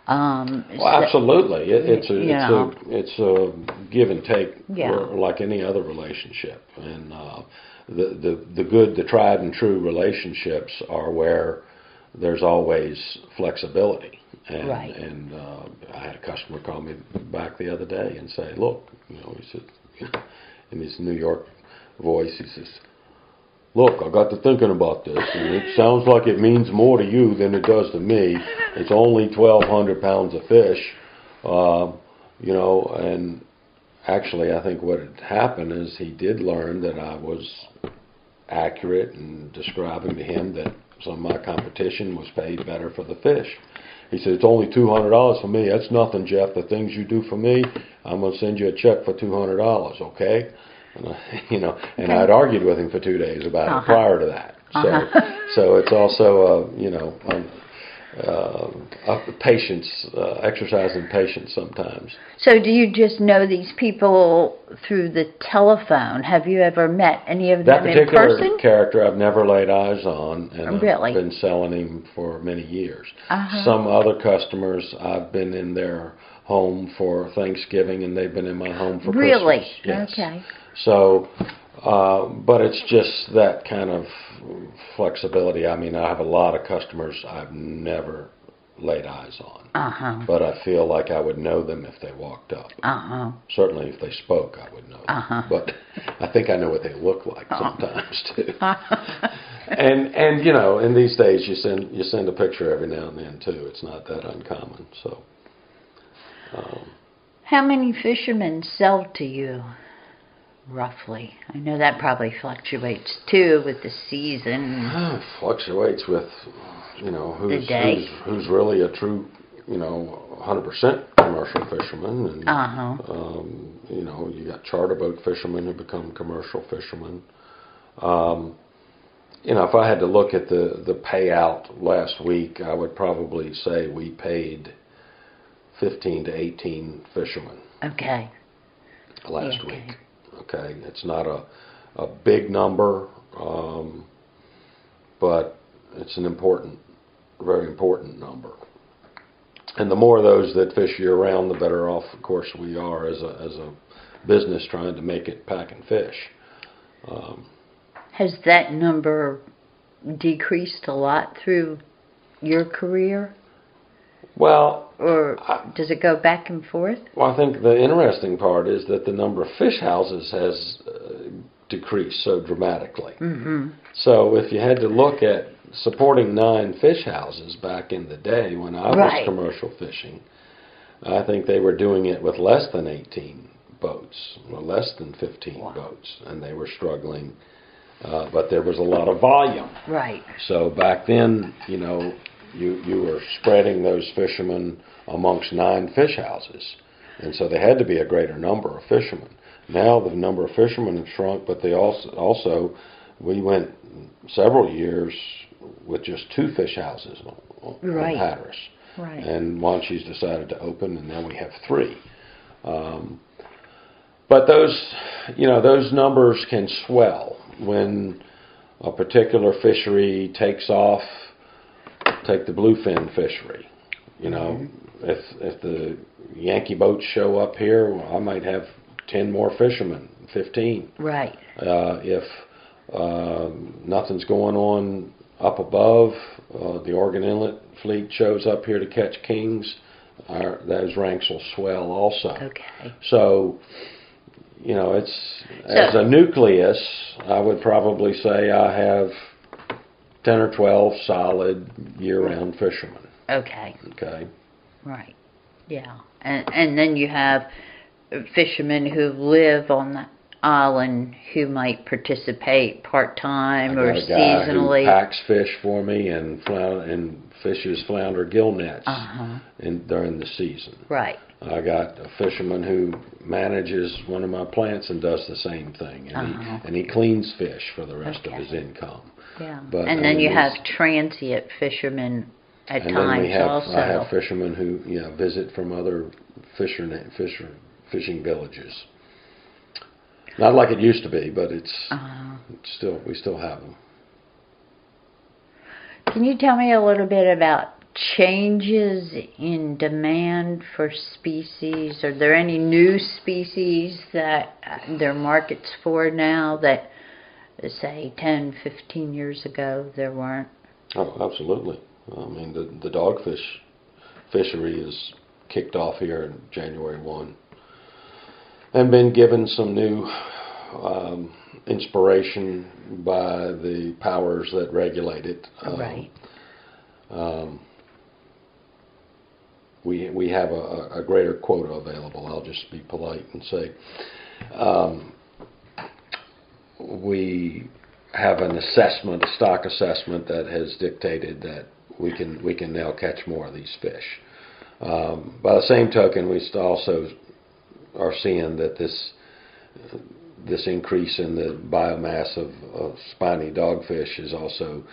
Well, absolutely. It's a give and take, like any other relationship. And the tried and true relationships are where there's always flexibility. And I had a customer call me back the other day and say, look, he said, in his New York voice, he says, look, I got to thinking about this, and it sounds like it means more to you than it does to me. It's only 1,200 pounds of fish, and actually I think what had happened is he did learn that I was accurate in describing to him that some of my competition was paid better for the fish. He said, it's only $200 for me. That's nothing, Jeff. The things you do for me, I'm going to send you a check for $200, okay? And I'd argued with him for 2 days about it prior to that. So it's also, patience, exercise in patience sometimes. So do you just know these people through the telephone? Have you ever met any of them in person? That particular character I've never laid eyes on, and I've been selling him for many years. Some other customers, I've been in their home for Thanksgiving, and they've been in my home for Christmas. Yes. Okay. So, but it's just that kind of flexibility. I mean, I have a lot of customers I've never laid eyes on, but I feel like I would know them if they walked up. Certainly, if they spoke, I would know them. But I think I know what they look like sometimes too. And in these days, you send a picture every now and then too. It's not that uncommon. So, how many fishermen sell to you? Roughly, I know that probably fluctuates too with the season. It fluctuates with, who's really a true, 100% commercial fisherman, and you got charter boat fishermen who become commercial fishermen. If I had to look at the payout last week, I would probably say we paid 15 to 18 fishermen. Okay. Last week. Okay, it's not a big number, but it's an very important number. And the more of those that fish year round, the better off, of course, we are as a business trying to make it pack and fish. Has that number decreased a lot through your career? Well, or does it go back and forth? Well, I think the interesting part is that the number of fish houses has decreased so dramatically. So if you had to look at supporting 9 fish houses back in the day when I was commercial fishing, I think they were doing it with less than 18 boats, or less than 15 boats, and they were struggling. But there was a lot of volume. Right. So back then, you were spreading those fishermen amongst 9 fish houses. And so there had to be a greater number of fishermen. Now the number of fishermen have shrunk, but they also we went several years with just 2 fish houses in Hatteras. Right. And Wanchie's decided to open, and now we have 3. But those numbers can swell when a particular fishery takes off. Take the bluefin fishery. If the Yankee boats show up here, I might have 10 more fishermen, 15. Right. If nothing's going on up above, the Oregon Inlet fleet shows up here to catch kings, those ranks will swell also. Okay. So, as a nucleus, I would probably say I have 10 or 12 solid year-round fishermen. Okay. Okay. Right. Yeah. And then you have fishermen who live on the island who might participate part-time or seasonally. I got a guy who packs fish for me and fishes flounder gill nets during the season. Right. I got a fisherman who manages one of my plants and does the same thing, and he cleans fish for the rest of his income. Yeah. But and then you have transient fishermen at times also. I have fishermen who visit from other fishing villages. Not like it used to be, but we still have them. Can you tell me a little bit about changes in demand for species? Are there any new species that there are markets for now that, say, 10, 15 years ago there weren't? Oh, absolutely. I mean, the dogfish fishery is kicked off here in January 1. And been given some new inspiration by the powers that regulate it. Right. We have a greater quota available. I'll just be polite and say we have an assessment, a stock assessment that has dictated that we can now catch more of these fish. By the same token, we also are seeing that this increase in the biomass of spiny dogfish is also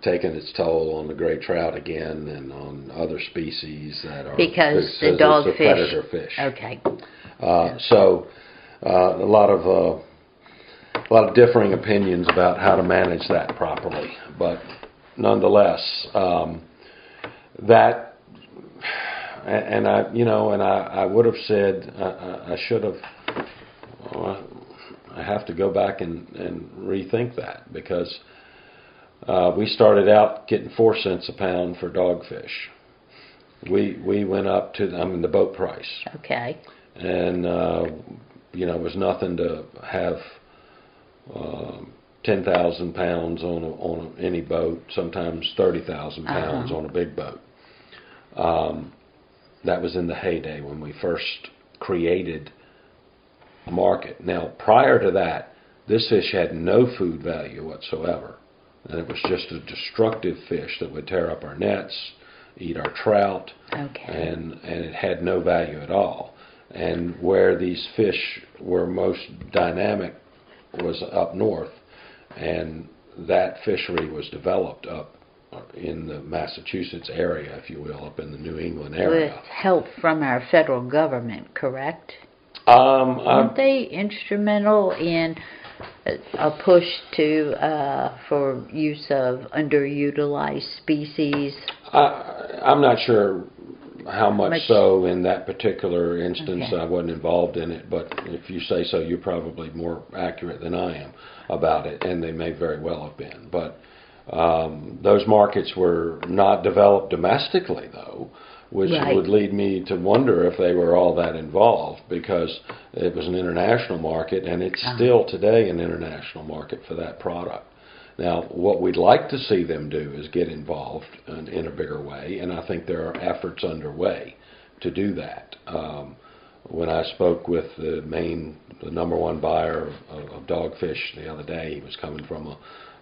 taking its toll on the gray trout again and on other species that are because the dogfish predator fish. Okay. So a lot of differing opinions about how to manage that properly, but nonetheless, that. And I would have said I should have. I have to go back and rethink that because we started out getting 4 cents a pound for dogfish. We went up to the boat price. Okay. And it was nothing to have 10,000 pounds on any boat. Sometimes 30,000 pounds on a big boat. That was in the heyday when we first created a market. Now, prior to that, this fish had no food value whatsoever. And it was just a destructive fish that would tear up our nets, eat our trout, and it had no value at all. And where these fish were most dynamic was up north, and that fishery was developed up in the Massachusetts area, if you will, up in the New England area. With help from our federal government, correct? Weren't they instrumental in a push for use of underutilized species? I'm not sure how much so in that particular instance. I wasn't involved in it, but if you say so, you're probably more accurate than I am about it, and they may very well have been. But those markets were not developed domestically, though, which would lead me to wonder if they were all that involved, because it was an international market, and it's still today an international market for that product. Now, what we'd like to see them do is get involved in a bigger way, and I think there are efforts underway to do that. When I spoke with the number one buyer of dogfish the other day, he was coming from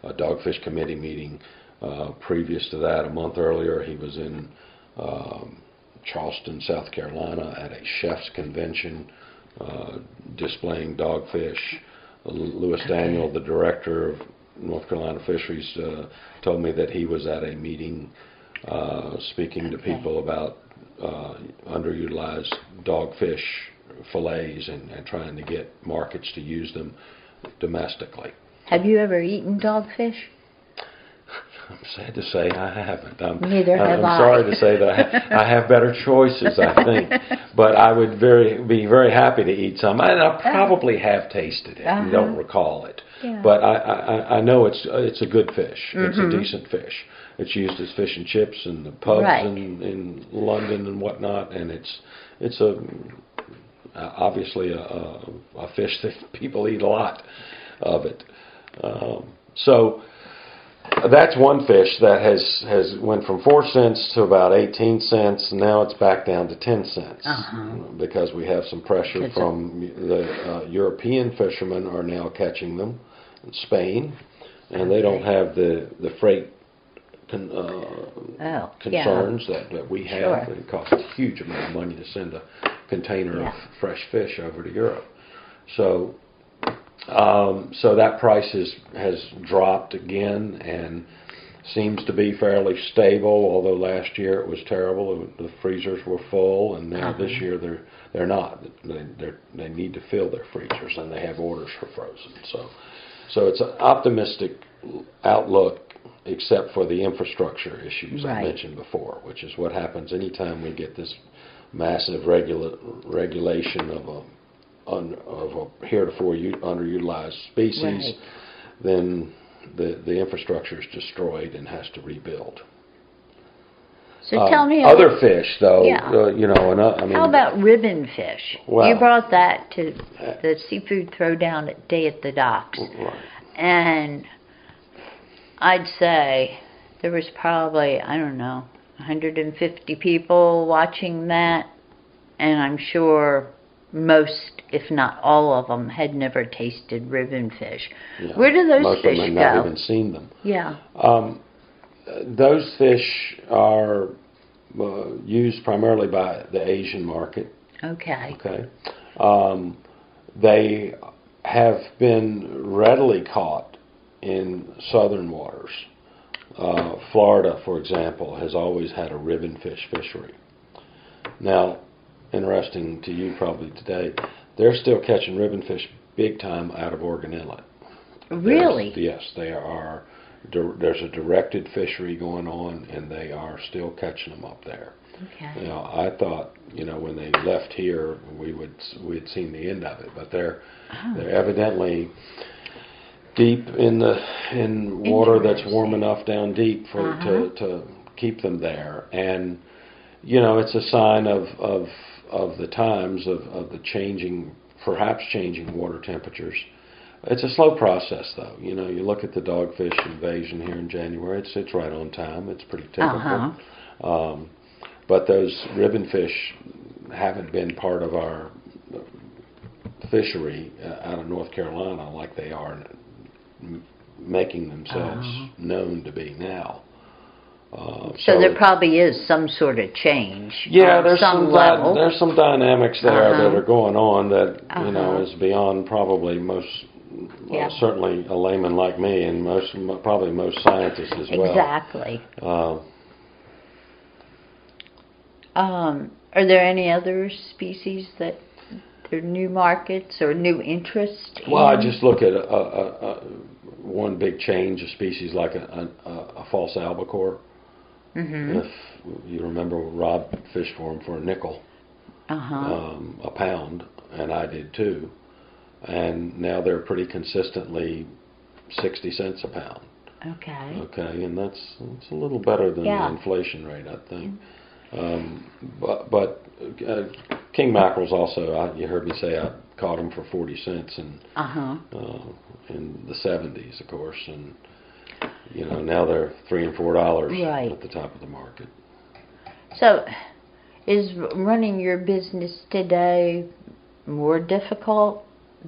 a dogfish committee meeting. Previous to that, a month earlier, he was in Charleston, South Carolina at a chef's convention displaying dogfish. Louis Daniel, the director of North Carolina Fisheries, told me that he was at a meeting speaking to people about underutilized dogfish fillets and trying to get markets to use them domestically. Have you ever eaten dogfish? I'm sad to say I haven't. Neither have I. I'm sorry to say that I have better choices, I think. But I would be very happy to eat some. And I probably have tasted it and don't recall it. Yeah. But I know it's a good fish. It's a decent fish. It's used as fish and chips in the pubs in London and whatnot. And it's obviously a fish that people eat a lot of it. So that's one fish that has went from 4 cents to about 18 cents. And now it's back down to 10 cents because we have some pressure from the European fishermen are now catching them in Spain, and they don't have the freight concerns that we have. Sure. It costs a huge amount of money to send a container of fresh fish over to Europe. So that price has dropped again and seems to be fairly stable, although last year it was terrible. The freezers were full, and now this year they're not. They need to fill their freezers, and they have orders for frozen. So it's an optimistic outlook, except for the infrastructure issues I mentioned before, which is what happens anytime we get this massive regulation of a heretofore underutilized species. Then the infrastructure is destroyed and has to rebuild. So tell me other fish, though. How about ribbon fish? Well, you brought that to the seafood throwdown day at the docks, and I'd say there was probably 150 people watching that, and I'm sure most, if not all of them, had never tasted ribbon fish. Yeah. Where do those most fish of them go? Have not even seen them. Yeah. Those fish are used primarily by the Asian market. Okay. They have been readily caught in southern waters. Florida, for example, has always had a ribbon fish fishery. Now, interesting to you probably today, they're still catching ribbon fish big time out of Oregon Inlet. Really? Yes, they are. There's a directed fishery going on, and they are still catching them up there. Okay. Now, I thought, when they left here, we'd seen the end of it, but they're evidently deep in water that's warm enough down deep to keep them there, and it's a sign of the times of the perhaps changing water temperatures. It's a slow process, though. You look at the dogfish invasion here in January. It's right on time. It's pretty typical. But those ribbon fish haven't been part of our fishery out of North Carolina like they are making themselves known to be now. So there probably is some sort of change. Yeah, there's some level. There's some dynamics there that are going on that is beyond probably most. Certainly a layman like me, and probably most scientists as well. Exactly. Are there any other species that there are new markets or new interest in? Well, I just look at one big change, a species like a false albacore. If you remember, Rob fished for him for a nickel a pound, and I did too. And now they're pretty consistently 60 cents a pound. Okay, and that's a little better than the inflation rate, I think. But king mackerels also, you heard me say I caught them for 40 cents in the 70s, of course, and now they're $3 and $4 at the top of the market. So, is running your business today more difficult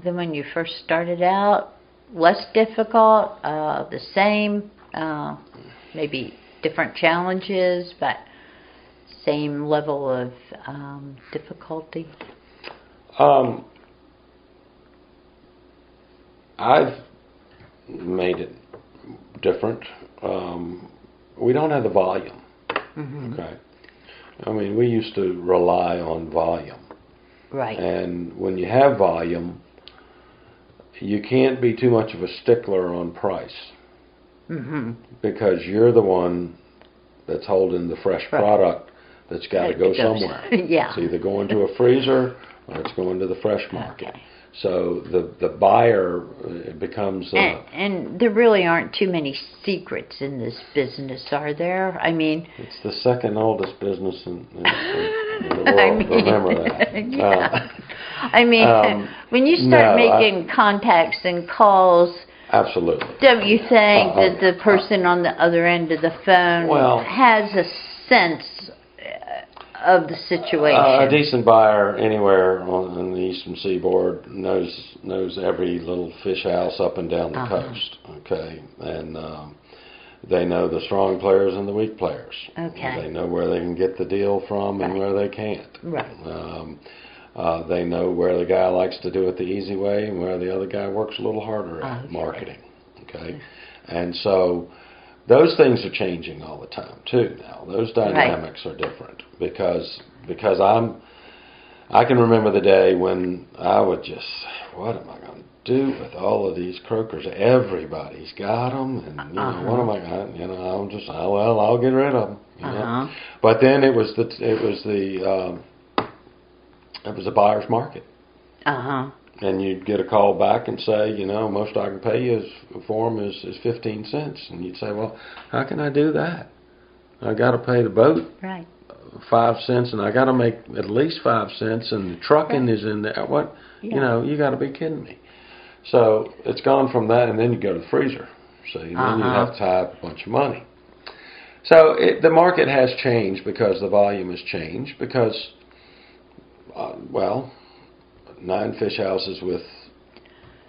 than when you first started out? Less difficult? The same? Maybe different challenges, but same level of difficulty? I've made it different. We don't have the volume. Okay. I mean, we used to rely on volume. Right. And when you have volume, you can't be too much of a stickler on price. because you're the one that's holding the fresh product that's got to go somewhere. Yeah. It's either going to a freezer or it's going to the fresh market. Okay. So the buyer becomes... and there really aren't too many secrets in this business, are there? I mean... It's the second oldest business in the world. Remember that. Yeah. I mean, when you start making contacts and calls... Absolutely. Don't you think that the person on the other end of the phone has a sense of the situation? A decent buyer anywhere on the eastern seaboard knows every little fish house up and down the coast. Okay, and they know the strong players and the weak players. Okay. They know where they can get the deal from and where they can't. Right. They know where the guy likes to do it the easy way and where the other guy works a little harder at marketing. Okay, and so those things are changing all the time too now. Those dynamics are different because I can remember the day when I would just, what am I going to do with all of these croakers? Everybody's got them, and what am I going to, I'm just, I'll get rid of them. You know? But then it was a buyer's market. And you'd get a call back and say, most I can pay you for them is 15 cents. And you'd say, well, how can I do that? I got to pay the boat 5 cents, and I got to make at least 5 cents, and the trucking is in there. What? Yeah. You got to be kidding me. So it's gone from that, and then you go to the freezer. So then you have to tie up a bunch of money. So the market has changed because the volume has changed because, 9 fish houses with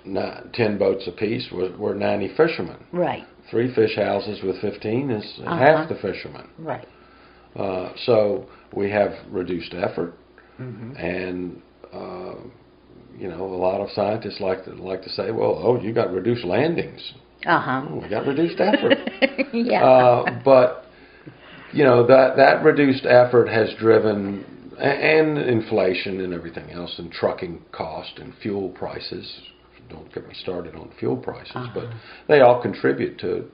10 boats apiece were 90 fishermen. Right. 3 fish houses with 15 is half the fishermen. Right. So we have reduced effort, and a lot of scientists like to say, well, you got reduced landings. We got reduced effort. But that reduced effort has driven. And inflation and everything else, and trucking cost and fuel prices. Don't get me started on fuel prices, but they all contribute to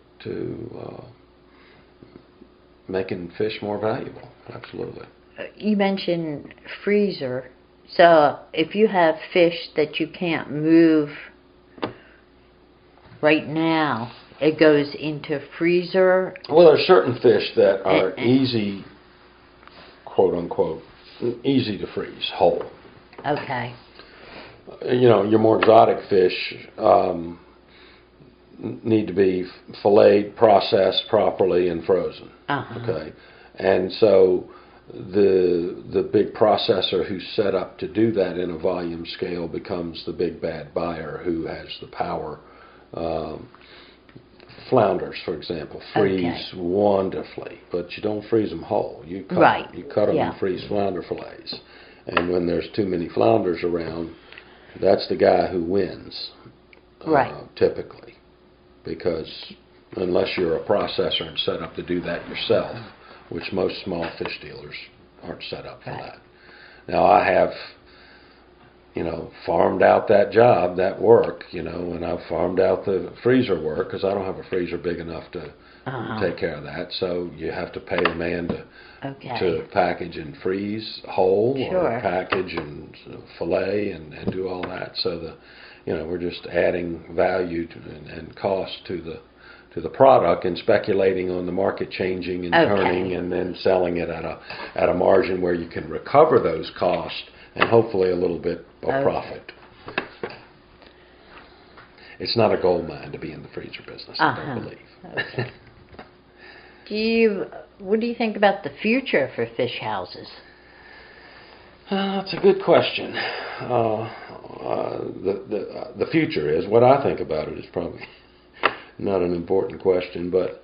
making fish more valuable. Absolutely. You mentioned freezer. So if you have fish that you can't move right now, it goes into freezer? Well, there's certain fish that are easy, quote unquote, easy to freeze whole. Okay. Your more exotic fish need to be filleted, processed properly, and frozen. Okay. And so the big processor who's set up to do that in a volume scale becomes the big bad buyer who has the power. Flounders, for example, freeze wonderfully, but you don't freeze them whole. You cut them and freeze flounder fillets. And when there's too many flounders around, that's the guy who wins, typically, because unless you're a processor and set up to do that yourself, which most small fish dealers aren't set up for that. Now, I have farmed out that job, that work, and I've farmed out the freezer work because I don't have a freezer big enough to take care of that. So you have to pay a man to package and freeze whole, or package and fillet and do all that. So we're just adding value and cost to the product and speculating on the market changing and turning, and then selling it at a margin where you can recover those costs and hopefully a little bit of profit. It's not a gold mine to be in the freezer business, I don't believe. What do you think about the future for fish houses? That's a good question. The future is, what I think about it is probably not an important question, but...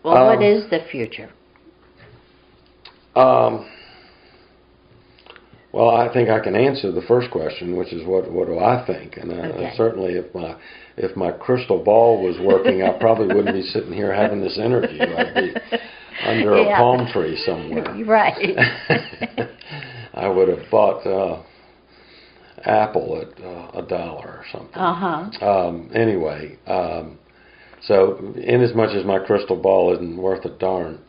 Well, what is the future? Well, I think I can answer the first question, which is what do I think? And certainly, if my crystal ball was working, I probably wouldn't be sitting here having this interview. I'd be under a palm tree somewhere. Right. I would have bought Apple at $1 or something. Anyway, So, in as much as my crystal ball isn't worth a darn,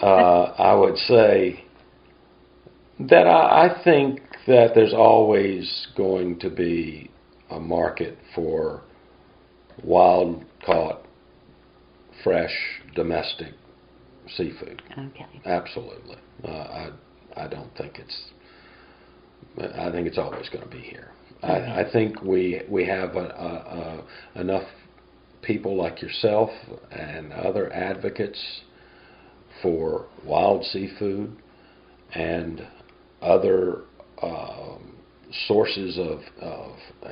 I would say that I think that there's always going to be a market for wild-caught, fresh, domestic seafood. Okay. Absolutely. I don't think I think it's always going to be here. I think we have enough people like yourself and other advocates for wild seafood and other sources of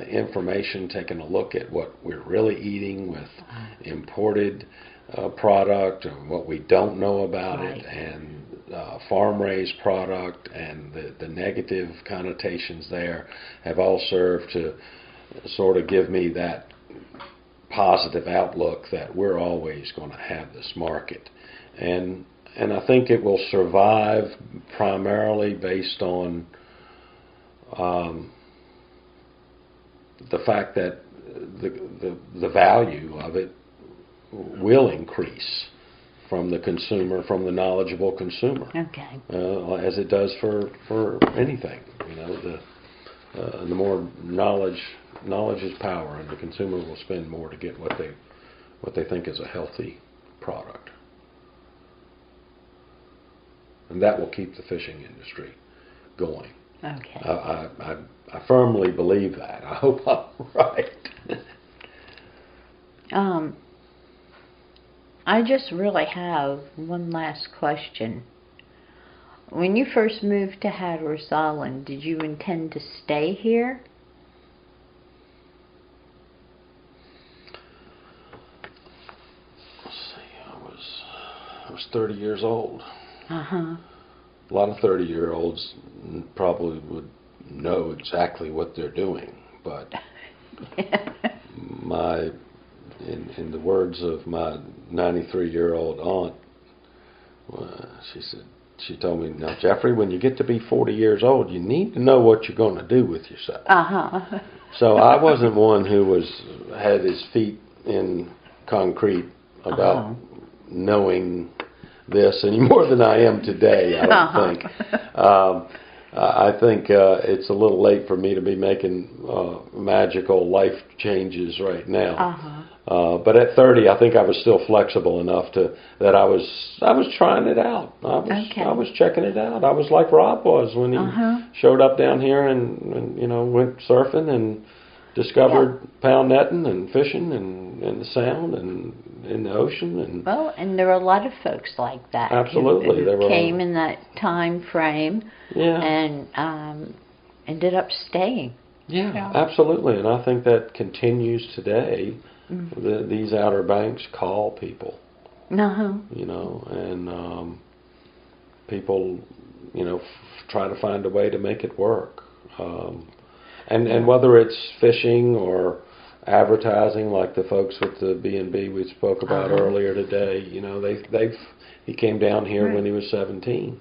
information, taking a look at what we're really eating with imported product and what we don't know about it, and farm-raised product, and the negative connotations there have all served to sort of give me that positive outlook that we're always going to have this market. And I think it will survive primarily based on the fact that the value of it will increase from the consumer, from the knowledgeable consumer. Okay. As it does for anything. You know, the more knowledge is power, and the consumer will spend more to get what they think is a healthy product. And that will keep the fishing industry going. Okay. I firmly believe that. I hope I'm right. I just really have one last question. When you first moved to Hatteras Island, did you intend to stay here? Let's see, I was 30 years old. Uh-huh. A lot of 30-year-olds probably would know exactly what they're doing, but in the words of my 93-year-old aunt, she told me, "Now, Jeffrey, when you get to be 40 years old, you need to know what you're going to do with yourself." Uh-huh. So I wasn't one who had his feet in concrete about knowing this any more than I am today, I don't think. I think it's a little late for me to be making magical life changes right now. But at 30, I think I was still flexible enough that I was trying it out. I was checking it out. I was like Rob was when he showed up down here and went surfing and discovered pound netting and fishing and the sound and in the ocean. And there were a lot of folks like that. Absolutely. Who came in that time frame and ended up staying. Yeah, absolutely. And I think that continues today. These Outer Banks call people. And people, try to find a way to make it work. And whether it's fishing or advertising, like the folks with the B&B we spoke about earlier today, he came down here when he was 17,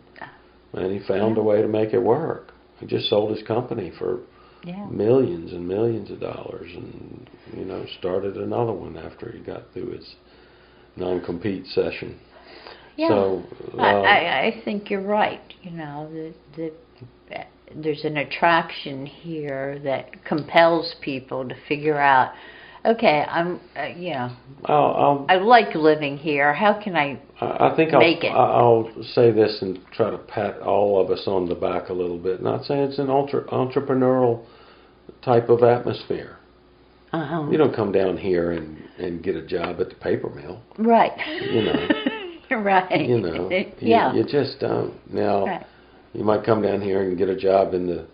and he found a way to make it work. He just sold his company for millions and millions of dollars, and started another one after he got through his non-compete session. Yeah, so I think you're right. There's an attraction here that compels people to figure out, okay, I like living here. How can I think make it? I'll say this and try to pat all of us on the back a little bit. Not saying it's an entrepreneurial type of atmosphere. You don't come down here and get a job at the paper mill. Right. Right. You just don't. Now, you might come down here and get a job in the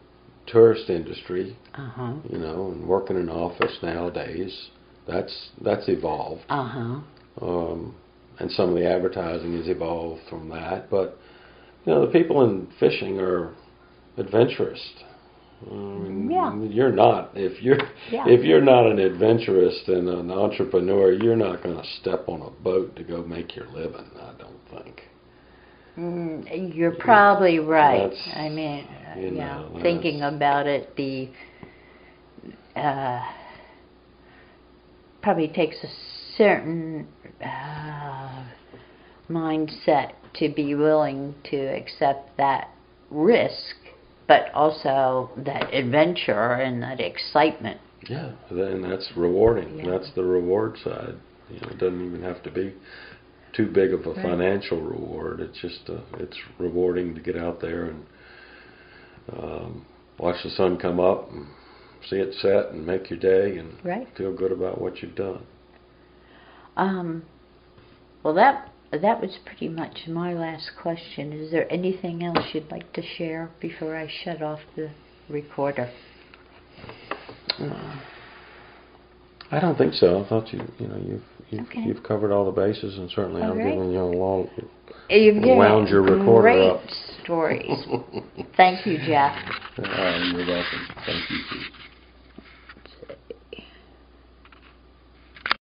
tourist industry, and work in an office nowadays. That's evolved. And some of the advertising has evolved from that. But, the people in fishing are adventurous. You're not. If you're not an adventurist and an entrepreneur, you're not going to step on a boat to go make your living, I don't think. You're probably right. I mean, thinking about it, probably takes a certain mindset to be willing to accept that risk, but also that adventure and that excitement. Yeah, and that's rewarding. Yeah. That's the reward side. You know, it doesn't even have to be too big of a financial reward. It's just it's rewarding to get out there and watch the sun come up and see it set and make your day and feel good about what you've done. Well, that was pretty much my last question. Is there anything else you'd like to share before I shut off the recorder? I don't think so. I thought you've covered all the bases, and certainly I've given you a long wound your recorder up. Great stories. Thank you, Jeff. You're welcome. Thank you, Sue.